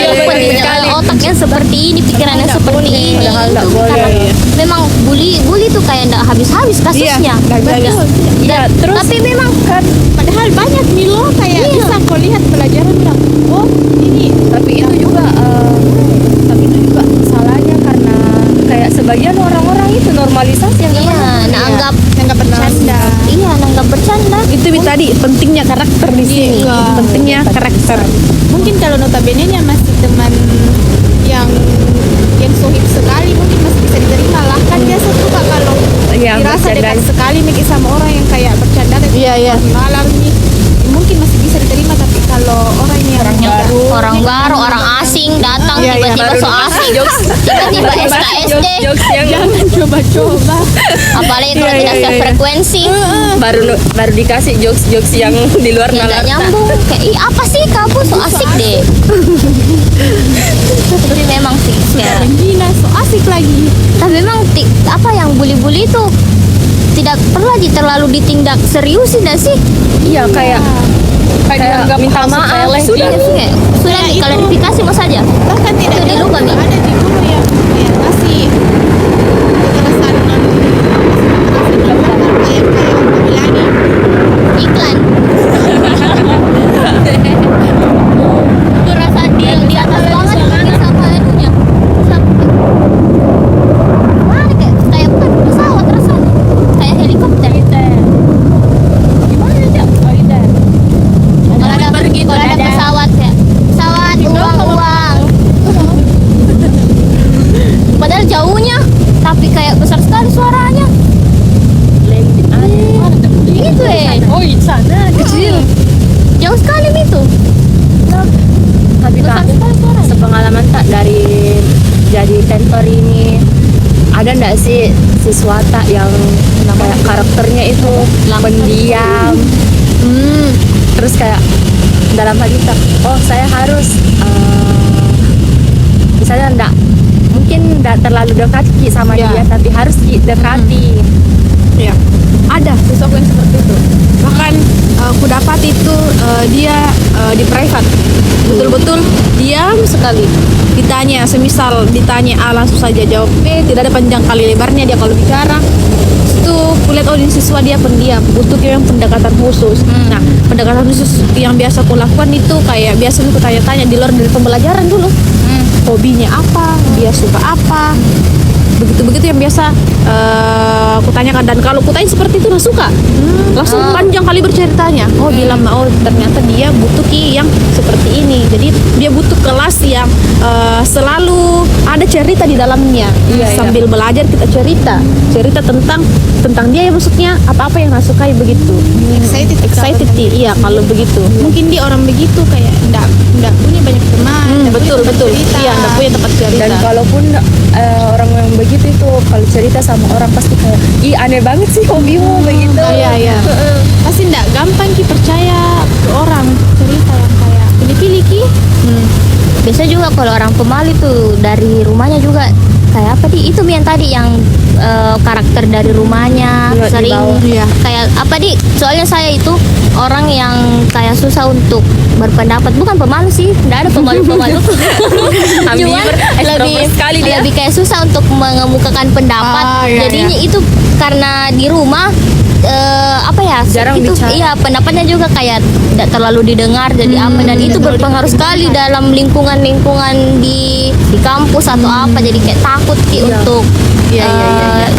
otak yang seperti ini, pikiran yang seperti ini. Padahal nggak Itu boleh. karena memang bully tuh kayak nggak habis-habis kasusnya. Betul. Ya, terus Tapi memang kan Padahal banyak nih loh kayak bisa kau lihat pelajaran bilang oh ini tapi itu juga salahnya karena kayak sebagian orang-orang itu normalisasi yang iya nanggap nggak bercanda. nanggap bercanda. Itu tadi pentingnya karakter di sini. Iya. Pentingnya karakter. Mungkin kalau notabene nya masih teman yang sohib sekali mungkin masih bisa diterima lah kan biasa tuh kak kalau Iya, dirasa bercanda. dekat sekali mungkin sama orang yang kayak bercanda tapi Iya. malam nih mungkin masih bisa diterima tapi kalau orang yang Orang baru, orang asing datang Iya, iya, tiba-tiba so asing, tiba-tiba SKSD, jokes yang jangan coba-coba. apalagi kalau tidak sefrekuensi, baru dikasih jokes yang di luar ya nggak nalar. nyambung. Kayak ih apa sih kamu so asik deh. Tapi memang sih, kayak Gina so asik lagi. tapi memang apa yang bully-bully itu tidak perlu lagi terlalu ditindak seriusin dah sih. Iya, kayak dianggap minta hal maaf sepele. sudah. Iya, sih, kayak, sudah Kayak nih itu. klarifikasi mau saja. Bahkan tidak Itu di jauh lupa, Mi. ada di guru yang kayak kasih kekerasan kayak bilangin Iklan. Itu rasa di atas banget ini sama anunya. Mana kayak bukan pesawat rasanya. Kayak helikopter. Gimana aja? Kalau ada pesawat kayak pesawat uang. Padahal jauhnya tapi kayak besar sekali suaranya. Itu Oh, di sana kecil. jauh sekali itu. Tapi Besar tak sekali suaranya. sepengalaman tak dari jadi tentor ini ada ndak sih siswa tak yang kayak karakternya itu pendiam, terus kayak dalam hati tak, oh saya harus misalnya mungkin ndak terlalu dekat Ki sama Iya. dia tapi harus dekati. Iya. Ada siswaku yang seperti itu. Bahkan aku dapat itu dia di private. Betul-betul diam sekali. Ditanya A langsung saja jawab B, tidak ada panjang kali lebarnya dia kalau bicara. Itu kulihat di siswa dia pendiam, butuh yang pendekatan khusus. Nah, pendekatan khusus yang biasa aku lakukan itu kayak biasa aku tanya-tanya di luar dari pembelajaran dulu. Hobinya apa, dia suka apa, begitu-begitu yang biasa aku tanyakan. Dan kalau aku tanya seperti itu nah suka langsung panjang kali berceritanya. Bilang oh ternyata dia butuh yang seperti ini, jadi dia butuh kelas yang selalu ada cerita di dalamnya. Sambil belajar kita cerita tentang dia ya, maksudnya apa-apa yang nak sukai begitu. Excited iya kalau begitu. Mungkin dia orang begitu kayak enggak punya banyak teman. nggak punya betul tempat betul cerita. iya nggak punya tempat cerita. Dan kalaupun orang yang begitu itu kalau cerita sama orang pasti kayak ih aneh banget sih hobimu begitu. Iya. Pasti enggak gampang ki percaya ke orang cerita yang kayak pilih-pilih ki. Biasa juga kalau orang pemalu tuh dari rumahnya juga kayak apa di itu yang tadi yang karakter dari rumahnya Iya, sering dibawa. Iya. kayak apa di soalnya saya itu orang yang kayak susah untuk berpendapat, bukan pemalu sih, tidak ada pemalu-pemalu. Cuman Ambivert, extrovert sekali dia. lebih kayak susah untuk mengemukakan pendapat. Iya, Jadinya itu karena di rumah apa ya Jarang itu bicara. iya pendapatnya juga kayak tidak terlalu didengar jadi apa dan itu berpengaruh sekali dalam lingkungan di kampus atau apa, jadi kayak takut Ki untuk Iya.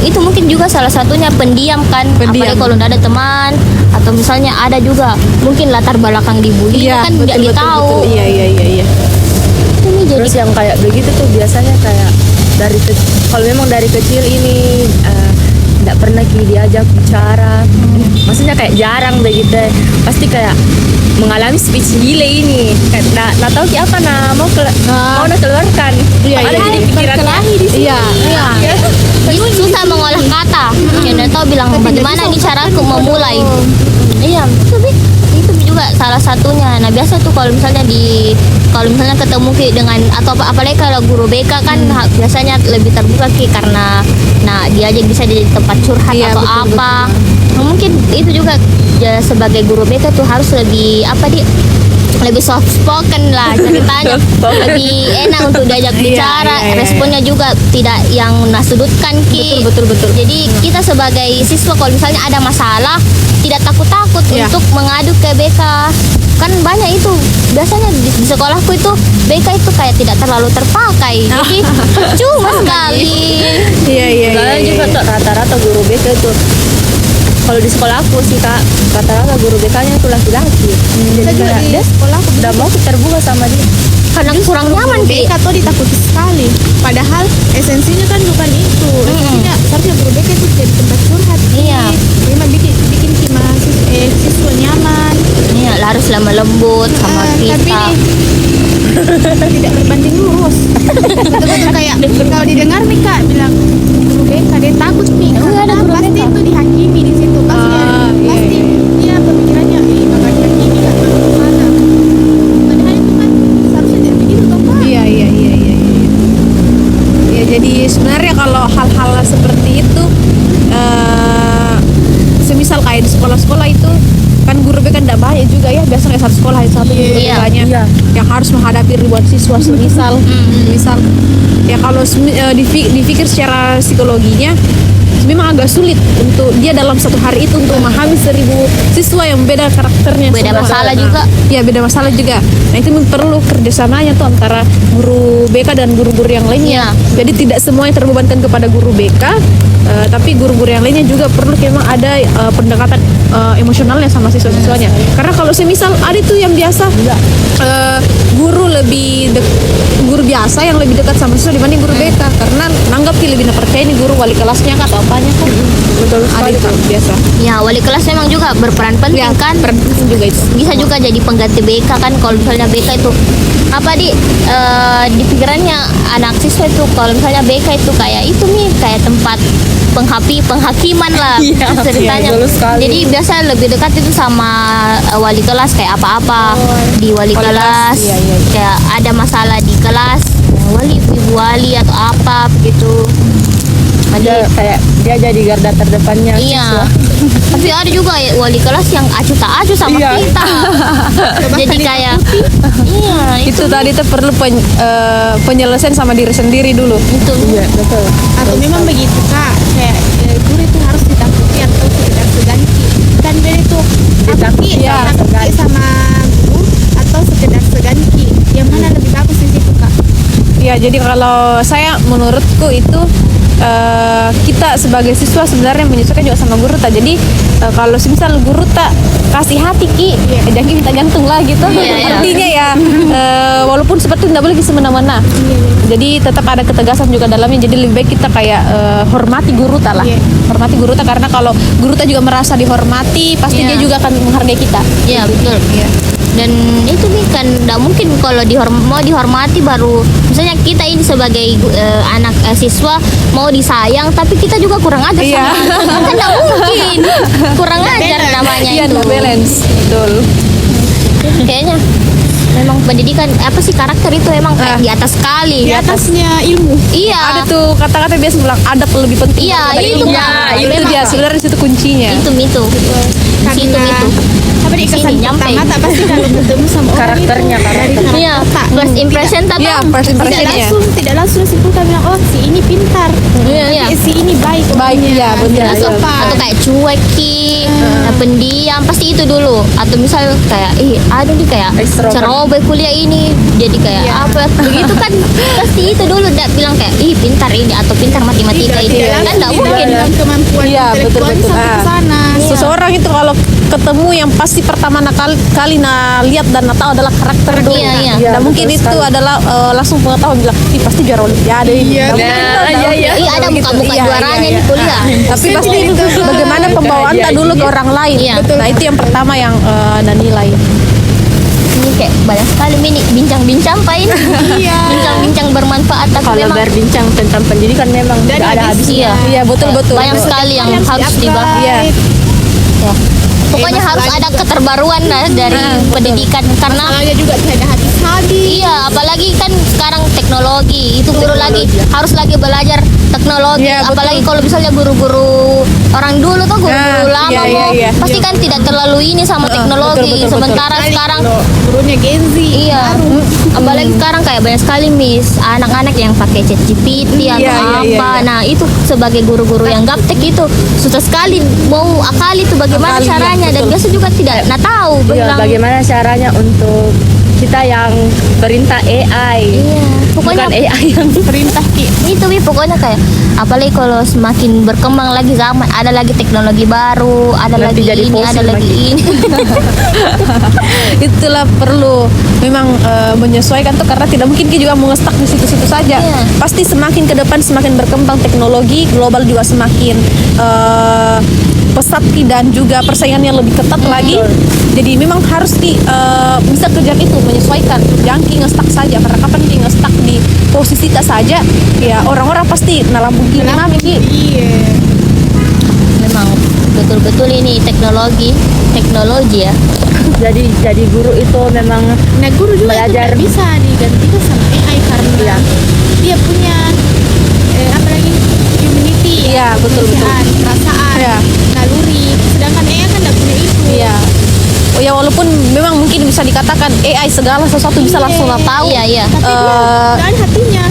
itu mungkin juga salah satunya pendiam kan, Pendiam. apalagi kalau tidak ada teman atau misalnya ada juga mungkin latar belakang dibully Iya, kan tidak tahu. Iya. Ini jadi Terus yang kayak begitu tuh biasanya kayak kalau memang dari kecil ini nggak pernah diajak bicara. Maksudnya kayak jarang begitu. Pasti kayak mengalami speech delay ini. Kayak nggak tahu kayak apa mau keluarkan. Iya, Ada iya. jadi pikiran Iya. Dia susah mengolah kata. Ya udah tahu bilang bagaimana nih cara aku memulai. Iya, itu juga salah satunya. Nah biasa tuh kalau misalnya ketemu Ki dengan atau apalagi kalau guru BK kan biasanya lebih terbuka Ki karena dia aja bisa jadi tempat curhat Iya, atau betul, apa. Nah, mungkin itu juga ya, sebagai guru BK tuh harus lebih lebih soft spoken lah ceritanya, lebih enak untuk diajak bicara, responnya juga tidak yang nasudutkan Ki. Betul. Jadi kita sebagai siswa kalau misalnya ada masalah tidak takut-takut untuk mengadu ke BK. Kan banyak itu biasanya di sekolahku itu BK itu kayak tidak terlalu terpakai. Jadi cuma sekali. Iya. Soalnya juga tuh rata-rata guru BK itu kalau di sekolah aku sih Kak, rata-rata guru BK-nya itu laki-laki. Jadi Saya juga kayak di dia sekolah aku udah mau terbuka sama dia. Karena kurang nyaman Ki. BK tuh ditakuti sekali. Padahal esensinya kan bukan itu. Esensinya seharusnya guru BK itu jadi tempat curhat. Iya. Memang bikin siswa nyaman. Iya, harus lemah lembut sama Tapi kita. nih tidak berbanding lurus. Betul-betul kayak kalau didengar nih Kak bilang guru BK dia takut nih. Karena pasti itu dihakimi di situ. Pasti dia pemikirannya bakal dihakimi kan mana. Padahal itu kan seharusnya tidak begitu toh Kak. Iya. Ya jadi sebenarnya kalau hal-hal seperti itu semisal kayak di sekolah-sekolah itu kan guru BK kan tidak banyak juga ya, biasa kayak satu sekolah satu guru Iya. BK-nya yang harus menghadapi ribuan siswa misal ya kalau dipikir secara psikologinya memang agak sulit untuk dia dalam satu hari itu untuk memahami 1000 siswa yang beda karakternya, Beda semua. masalah juga. Ya beda masalah juga. Nah itu perlu kerjasamanya tuh antara guru BK dan guru-guru yang lainnya. Jadi tidak semuanya terbebankan kepada guru BK, tapi guru-guru yang lainnya juga perlu memang ada pendekatan emosionalnya sama siswa-siswanya. Karena kalau semisal ada tuh yang biasa guru guru biasa yang lebih dekat sama siswa dibanding guru BK karena nanggap lebih percaya ini guru wali kelasnya kan atau apanya kan. Betul sekali kan biasa. Ya, wali kelas memang juga berperan penting kan. Juga itu. Bisa juga jadi pengganti BK kan kalau misalnya BK itu di pikirannya anak siswa itu kalau misalnya BK itu kayak itu nih kayak tempat penghakiman lah ceritanya. betul sekali. Jadi biasa lebih dekat itu sama wali kelas kayak apa-apa di wali kelas. Kayak ada masalah di kelas, ibu wali atau apa begitu. Dia kayak dia jadi garda terdepannya Iya. siswa. Tapi ada juga ya, wali kelas yang acuh tak acuh sama Iya. kita. Jadi kayak Itu tadi tuh perlu penyelesaian sama diri sendiri dulu. itu. Iya, betul. Atau memang begitu Kak, kayak guru itu harus ditakuti atau sekedar seganti. Kan dia itu takuti sama guru atau sekedar seganti. Yang mana lebih bagus di situ Kak? Ya jadi kalau saya menurutku itu kita sebagai siswa sebenarnya menyesuaikan juga sama guru tak. Jadi kalau semisal guru tak kasih hati Ki, jangan minta gantung lah gitu. Iya. Artinya ya walaupun seperti tidak boleh semena-mena. Jadi tetap ada ketegasan juga dalamnya. Jadi lebih baik kita kayak hormati guru tak lah. Hormati guru tak karena kalau guru tak juga merasa dihormati, pasti dia juga akan menghargai kita. Iya betul. Dan itu nih kan tidak mungkin kalau mau dihormati baru misalnya kita ini sebagai anak siswa mau disayang tapi kita juga kurang ajar sama kan tidak mungkin kurang ajar namanya Iya, itu. balance. Betul. Kayaknya memang pendidikan karakter itu emang kayak di atas sekali. Di atasnya ilmu. Iya. Ada tuh kata-kata biasa bilang adab lebih penting. Iya, daripada itu ilmu. Kak. Itu Memang, dia Kak. sebenarnya itu kuncinya. Itu. Situ. Apa di kesan Sini, nyampe. pertama tak pasti kalau ketemu sama orang Karakternya, itu dari karakter Iya. tak. First impression tak Iya, Bang? first impression. tidak langsung simpulkan bilang oh si ini pintar, Iya. si ini baik, Baik, iya, benar. Atau kayak cuek Ki, pendiam pasti itu dulu. Atau misal kayak ada nih kayak Extrovert. ceroboh kuliah ini jadi kayak apa begitu kan pasti itu dulu udah bilang kayak pintar ini atau pintar matematika ini kan enggak mungkin. dalam kemampuan Iya, intelektualnya betul-betul. sampai ke sana. Seseorang itu kalau ketemu yang pasti pertama kali lihat dan tahu adalah karakter dulu. Iya, iya. Nah, mungkin betul itu sekali. adalah langsung pengetahuan bilang, ih pasti juara olimpiade ini. Iya. Nah, Nah, mungkin tahu. iya. Iya, ada Gitu. muka-muka Iya, juaranya iya, di iya. kuliah. Tapi pasti Itu bagaimana pembawaan tak dulu ke orang lain. Iya. Nah, itu yang pertama yang Anda nilai. Ini kayak banyak sekali mini bincang-bincang Pak ini. Iya. Bincang-bincang bermanfaat tapi Kalau memang berbincang tentang pendidikan memang Dan tidak ada habisnya. habisnya. Iya, betul. banyak sekali yang harus dibahas. Iya. Ya. Pokoknya harus ada keterbaruan lah dari pendidikan karena Masalahnya juga tidak habis-habis. iya, apalagi kan sekarang teknologi itu guru lagi harus lagi belajar teknologi, Iya, betul. apalagi kalau misalnya guru-guru orang dulu tuh guru-guru Nah, lama iya, iya. pasti kan tidak terlalu ini sama teknologi. betul. Sementara sekarang Gurunya Gen Z. iya, apalagi sekarang kayak banyak sekali miss anak-anak yang pakai ChatGPT atau Iya, iya, apa. iya. Nah itu sebagai guru-guru yang gaptek itu susah sekali mau akali itu bagaimana Akali, iya, caranya dan betul. biasa juga tidak tahu Iya, bilang. bagaimana caranya untuk kita yang perintah AI. Iya, pokoknya Bukan AI yang Perintah Ki. itu Wi, pokoknya kayak apalagi kalau semakin berkembang lagi zaman, ada lagi teknologi baru, ada Nanti lagi jadi ini, fosil ada lagi lagi. ini. Itulah perlu memang menyesuaikan tuh karena tidak mungkin kita juga mau ngestak di situ-situ saja. Iya. Pasti semakin ke depan semakin berkembang teknologi global juga semakin pesat dan juga persaingannya lebih ketat lagi. Jadi memang harus bisa kejar itu menyesuaikan. Jangan ki ngestak saja karena kapan ki ngestak di posisi kita saja ya orang-orang pasti nalambung ki ki. Iya. Memang betul-betul ini teknologi ya. jadi guru itu memang Nah guru juga Belajar. itu tidak bisa digantikan sama AI karena Iya. dia punya apa lagi humanity, Iya, betul. perasaan, Iya. naluri. Sedangkan AI kan tidak punya itu. Iya. Oh ya walaupun memang mungkin bisa dikatakan AI segala sesuatu bisa langsung tahu. Iya, iya. Tapi dia Eh, tidak ada hatinya.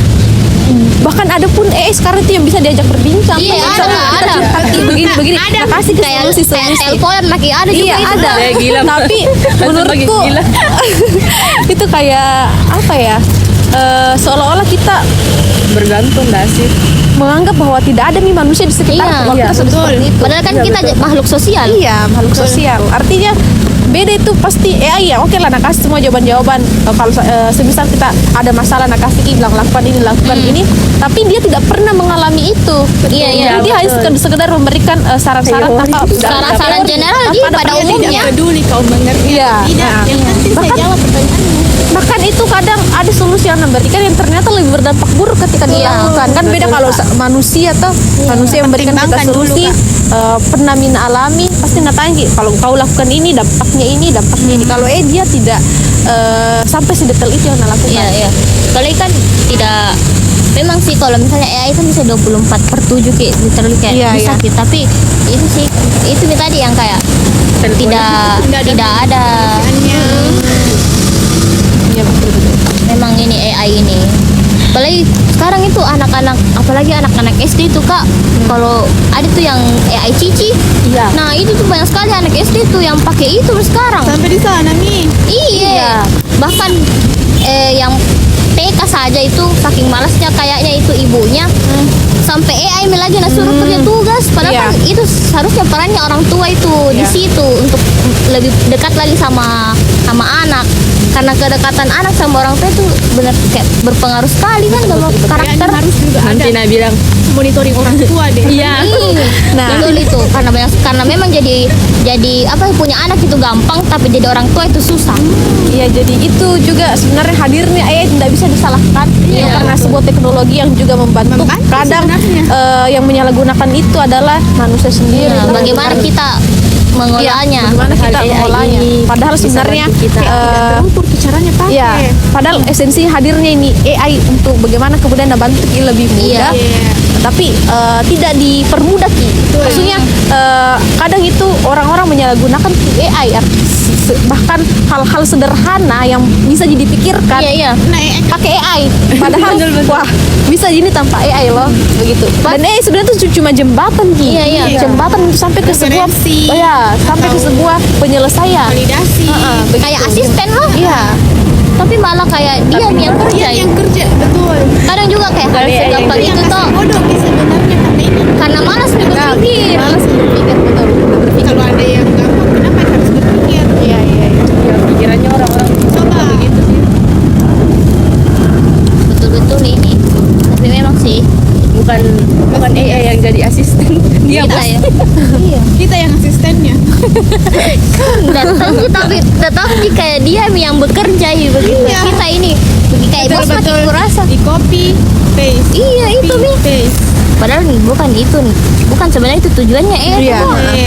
bahkan ada pun AI sekarang itu yang bisa diajak berbincang. Iya, Bisa ada. hati begini Ada. nah, kasih ke Kayak solusi. telepon makin ada juga Iya itu. ada. Kayak gila. Tapi Langsung menurutku bagi gila. itu kayak apa ya? Seolah-olah kita bergantung gak sih? menganggap bahwa tidak ada nih manusia di sekitar Iya, kalau iya, kita sudah betul. seperti itu. Padahal kan Iya, kita betul. makhluk sosial. Iya, makhluk sosial. Artinya beda itu pasti AI ya. Oke lah, nak kasih semua jawaban-jawaban. Kalau semisal kita ada masalah, nak kasih bilang lakukan ini, lakukan ini. Tapi dia tidak pernah mengalami itu. Iya, iya, Jadi dia hanya betul. sekedar memberikan saran-saran Teori. tanpa Saran-saran teori, general tanpa dia ada pada praktik. umumnya. Tidak peduli kau mengerti Iya. atau tidak. Nah. Yang penting saya Bahkan- jawab pertanyaanmu. Bahkan itu kadang ada solusi yang memberikan yang ternyata lebih berdampak buruk ketika dilakukan. Kan beda kalau manusia tuh manusia yang memberikan kita Pertimbangkan dulu, solusi pernah min alami pasti natanya kalau kau lakukan ini dampaknya ini. Kalau dia tidak sampai sedetail itu yang lakukan. Iya, iya. Apalagi kan tidak memang sih kalau misalnya AI itu bisa 24/7 kayak literally kayak Iya, bisa iya. gitu. Tapi itu sih itu tadi yang kayak tidak ada Iya, betul. memang ini AI ini. Apalagi sekarang itu anak-anak apalagi anak-anak SD itu Kak. Kalau ada tuh yang AI Cici. Iya. Nah, itu tuh banyak sekali anak SD tuh yang pakai itu sekarang. Sampai di sana nih. Iya. Bahkan yang TK saja itu saking malasnya kayaknya itu ibunya sampai AI lagi suruh kerja tugas padahal Iya. kan itu seharusnya perannya orang tua itu di Iya. situ untuk lebih dekat lagi sama anak karena kedekatan anak sama orang tua itu benar kayak berpengaruh sekali kan sama karakter. Kayaknya harus juga ada Nanti Nah bilang monitoring orang tua deh. Iya. Nah. Betul itu karena memang jadi apa punya anak itu gampang tapi jadi orang tua itu susah. Iya, jadi itu juga sebenarnya hadirnya AI tidak bisa disalahkan Iya, karena sebuah teknologi yang juga membantu. Membantu Kadang sebenarnya. yang menyalahgunakan itu adalah manusia sendiri. Iya, bagaimana kita mengolahnya. Bagaimana kita AI mengolahnya? ini Padahal bisa sebenarnya bantu kita. Tidak terukur tuh caranya pakai. ya, padahal esensi hadirnya ini AI untuk bagaimana kemudian bantu kita lebih mudah. Iya. Tapi tidak dipermudah Ki. Maksudnya kadang itu orang-orang menyalahgunakan AI bahkan hal-hal sederhana yang bisa dipikirkan Iya, iya. Nah, pakai AI. Padahal wah bisa gini tanpa AI loh begitu. Dan AI sebenarnya itu cuma jembatan Ki. Iya, iya. Jembatan untuk sampai ke sebuah Referensi. sampai ke sebuah penyelesaian. validasi. Begitu. Kayak asisten loh. Iya. Tapi malah kayak dia yang kerja. Yang kerja betul. Kadang juga kayak hal Tapi segampang Yang itu kasih toh bodoh Ki, sebenarnya karena ini. karena malas nih berpikir. Malas berpikir betul. Kalau ada yang gampang, kenapa harus berpikir? Iya. ya pikirannya orang-orang Coba jadi asisten dia Kita bos. ya. Iya. Kita yang asistennya. Datang kayak dia yang bekerja ya begitu. Iya. Kita ini kayak bos mati Betul-betul kurasa. di copy paste. Iya itu Copy, Mi. paste. Padahal bukan sebenarnya itu tujuannya Iya.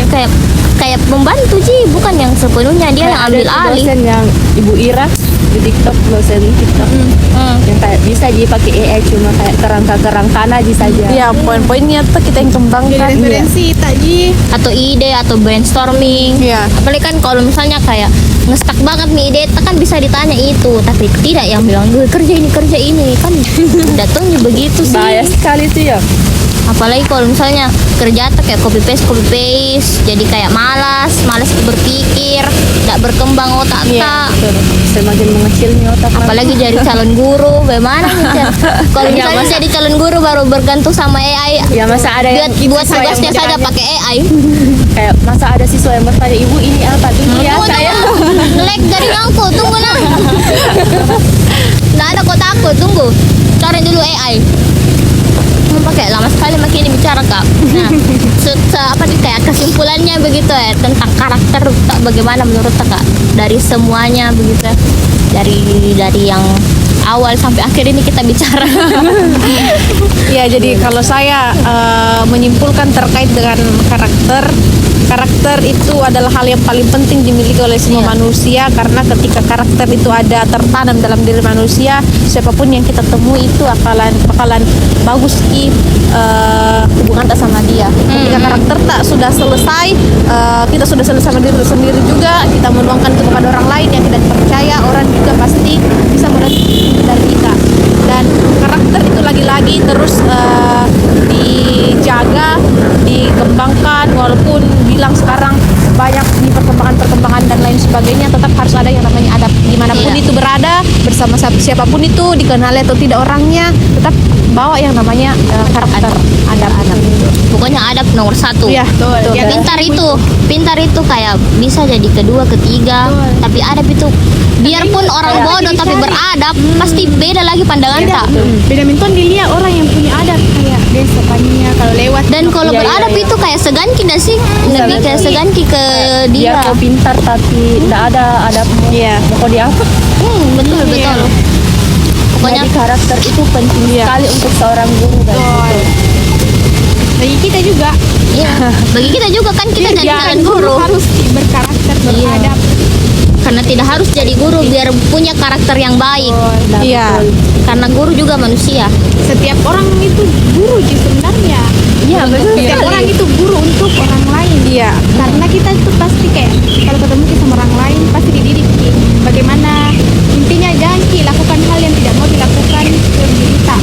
kayak kayak membantu sih, bukan yang sepenuhnya dia yang ambil Ada alih. dosen yang Ibu Ira di TikTok, dosen TikTok yang kayak bisa aja pakai AI cuma kayak kerangka-kerangkaan aja saja. Iya, poin-poinnya tuh kita yang Jadi kembangkan. referensi tadi. Atau ide atau brainstorming. Iya. Apalagi kan kalau misalnya kayak ngestak banget nih ide, kan bisa ditanya itu, tapi tidak yang bilang gue kerja ini kan datangnya begitu sih. Bahaya sekali tuh ya. Apalagi kalau misalnya kerja tuh kayak copy paste jadi kayak malas berpikir, tidak berkembang otak Iya, tak. Betul. Semakin mengecilnya otak. Apalagi jadi calon guru, bagaimana nih Chan? Kalau Iya, misalnya masa- jadi calon guru baru bergantung sama AI, ya masa ada yang buat siswa yang tugasnya saja bertanya, pakai AI. kayak masa ada siswa yang bertanya ibu ini apa tuh ya saya. Lag dari aku, tunggu lah. Nggak ada kota aku, tunggu. Cari dulu AI. Pakai lama sekali makin ini bicara kak. Nah, apa nih kayak kesimpulannya begitu ya tentang karakter tak bagaimana menurut kak dari semuanya begitu, dari yang awal sampai akhir ini kita bicara. Ya, jadi kalau saya menyimpulkan terkait dengan karakter itu adalah hal yang paling penting dimiliki oleh semua manusia, karena ketika karakter itu ada tertanam dalam diri manusia, siapapun yang kita temui itu bakalan bagus di hubungan tak sama dia. Ketika karakter tak sudah selesai, kita sudah selesai sama diri sendiri juga, kita menuangkan itu kepada orang lain yang tidak dipercaya, orang juga pasti bisa dari kita. Dan karakter itu lagi-lagi terus dijaga, dikembangkan, walaupun bilang sekarang banyak di perkembangan dan lain sebagainya, tetap harus ada yang namanya adab. Dimanapun Iya. itu berada, bersama siapapun itu, dikenali atau tidak orangnya, tetap bawa yang namanya karakter, adab. Pokoknya adab nomor satu. Iya, betul. Ya, Pintar itu kayak bisa jadi kedua, ketiga, Betul. tapi adab itu biarpun orang bodoh tapi beradab pasti beda lagi pandangan Beda. tak. Beda minton dilihat orang yang punya adab kayak dia sopannya kalau lewat. Dan kalau Iya, beradab iya, iya. itu kayak segan kita sih, lebih kayak segan ke Dia dia. kau pintar tapi tidak ada adabnya. Iya. Mau dia apa? Betul. Pokoknya Jadi karakter itu penting sekali untuk seorang guru dan Betul. Bagi kita juga. iya, bagi kita juga kan kita jadi calon guru guru. harus berkarakter, beradab. Karena tidak harus jadi guru biar punya karakter yang baik. Betul. Iya. Karena guru juga manusia. Setiap orang itu guru sih sebenarnya. Iya betul. Setiap orang itu guru untuk orang lain. Iya. Karena kita itu pasti kayak kalau ketemu kita sama orang lain pasti dididik Ki. Bagaimana intinya jangan Ki lakukan hal yang tidak mau dilakukan ke diri kita.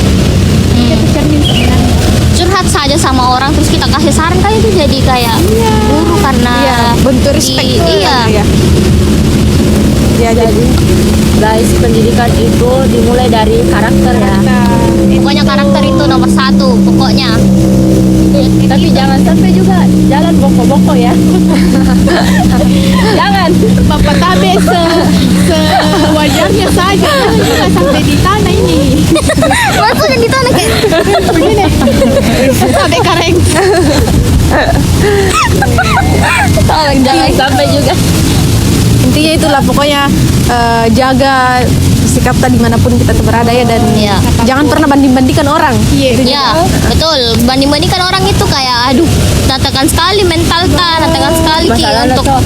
Itu cermin sebenarnya. Curhat saja sama orang terus kita kasih saran kan itu jadi kayak guru karena Iya, bentuk respect. Iya. Iya. Ya, Jadi guys, pendidikan itu dimulai dari karakter ya. Pokoknya karakter itu nomor satu. Pokoknya Tapi jangan sampai juga jalan boko-boko ya. Jangan. Bapak tabe sewajarnya saja. Jangan sampai di tanah ini. maksudnya di tanah kayak Begini. Tabe kareng. tolong jangan sampai juga. intinya itulah pokoknya jaga sikap tadi dimanapun kita berada ya, dan Iya. jangan pernah banding-bandingkan orang. Iya. Ya, betul. Banding-bandingkan orang itu kayak aduh, tantangan sekali mental ta, tantangan sekali Ki Masalahnya untuk tuh,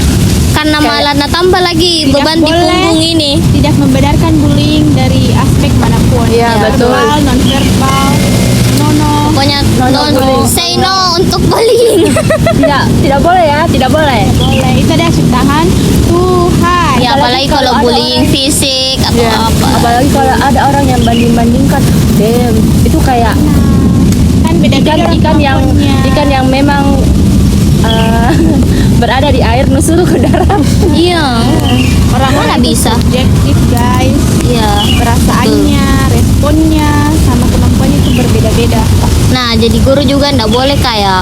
karena malah tambah lagi Tidak beban di boleh. punggung ini. Tidak membedakan bullying dari aspek manapun. Iya, betul. Verbal, non verbal. No. Pokoknya no bullying. say no untuk bullying. tidak boleh ya, tidak boleh. Boleh. Itu ada ciptaan Tuhan. Ya apalagi kalau kalau ada bullying orang- fisik atau Iya. apa. Apalagi kalau ada orang yang banding-bandingkan, itu kayak Kan beda-beda ikan yang memang berada di air nusuk ke darat. Iya. orang Mana itu bisa? subjektif guys. Iya. Perasaannya, responnya, sama kemampuannya itu berbeda-beda. Nah, jadi guru juga ndak boleh kayak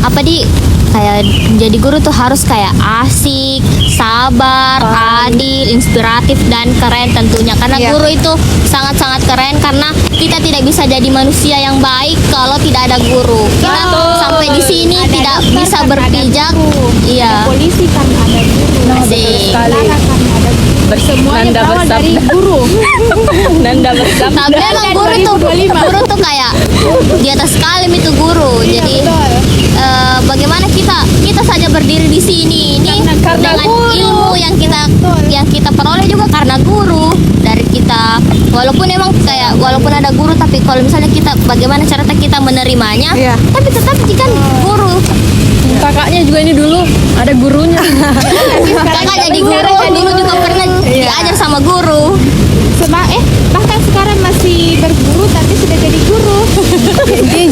apa di kayak jadi guru tuh harus kayak asik, sabar, adil, inspiratif dan keren tentunya. Karena Iya. guru itu sangat-sangat keren karena kita tidak bisa jadi manusia yang baik kalau tidak ada guru. Kita sampai di sini tidak bisa berpijak. Iya. Polisi kan ada guru. Asik. Tentara kan ada guru. Semuanya Nanda berawal dari bersabda. guru. Nanda bersabda. Tapi emang guru tuh kayak di atas kalim itu guru. Iya, Jadi betul. bagaimana kita saja berdiri di sini ini Karena dengan guru. ilmu yang kita peroleh juga karena guru dari kita. Walaupun ada guru, tapi kalau misalnya kita bagaimana cara kita menerimanya, Iya. tapi tetap jika guru. Kakaknya juga ini dulu ada gurunya. Kakak jadi guru, dulu juga pernah diajar sama guru. Bahkan sekarang masih berguru tapi sudah jadi guru. Jadi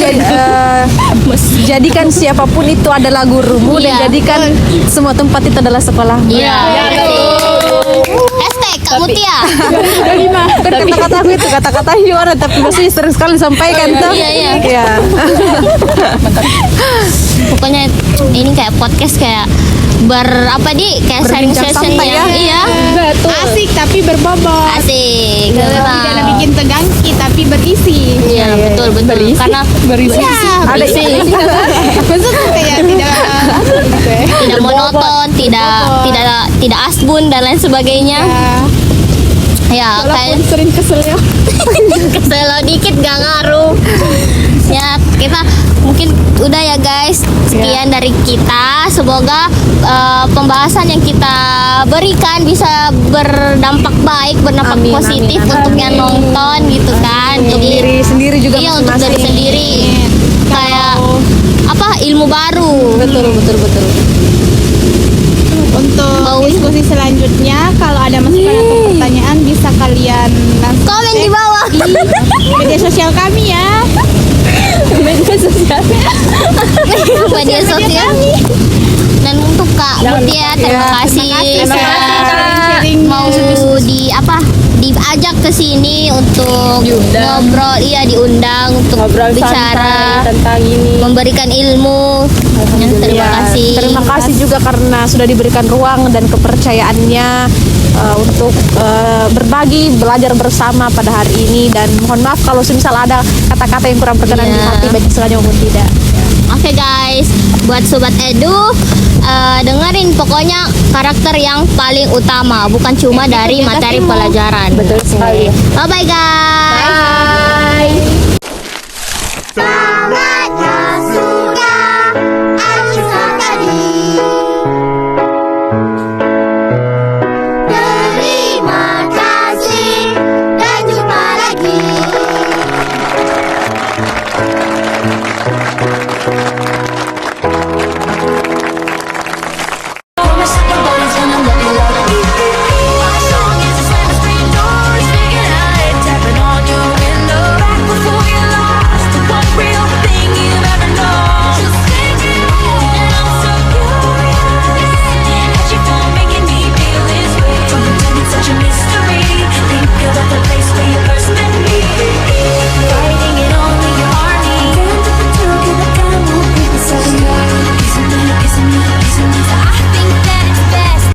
jadikan siapapun itu adalah gurumu Iya. dan jadikan semua tempat itu adalah sekolahmu. Iya. Hashtag Kak Mutia. Kan kata-kata aku itu kata-kata Yuara tapi maksudnya sering sekali disampaikan tuh. Iya, iya. Iya. Pokoknya ini kayak podcast kayak kayak sharing Berbincang session santai ya. Iya. Asik tapi berbobot. Asik. Tidak bikin tegangki tapi berisi. Iya, betul. Karena Ada berisi. Maksudnya kayak Tidak monoton, tidak asbun dan lain sebagainya. Ya, kayak sering keselnya. kesel dikit gak ngaruh. Ya, kita mungkin udah ya guys. Sekian dari kita. Semoga pembahasan yang kita berikan bisa berdampak baik, berdampak Amin, positif amin, untuk yang nonton gitu kan. Jadi Diri sendiri juga iya, untuk dari masing-masing. sendiri. Kayak ilmu baru. Betul. Untuk diskusi selanjutnya, kalau ada masukan atau pertanyaan bisa kalian langsung Komen di bawah. di media sosial kami ya. Media sosial. Dan untuk Kak Mutia, terima kasih sudah mau diajak ke sini untuk Diundang. ngobrol, diundang untuk Ngobrol bicara, santai tentang ini. memberikan ilmu. Terima kasih. Terima kasih juga karena sudah diberikan ruang dan kepercayaannya untuk berbagi, belajar bersama pada hari ini. Dan mohon maaf kalau semisal ada kata-kata yang kurang berkenan di Iya. hati, baik sengaja maupun tidak. Oke guys, buat Sobat Edu, dengerin pokoknya karakter yang paling utama, bukan cuma dari materi pelajaran. Betul sekali. Bye bye guys.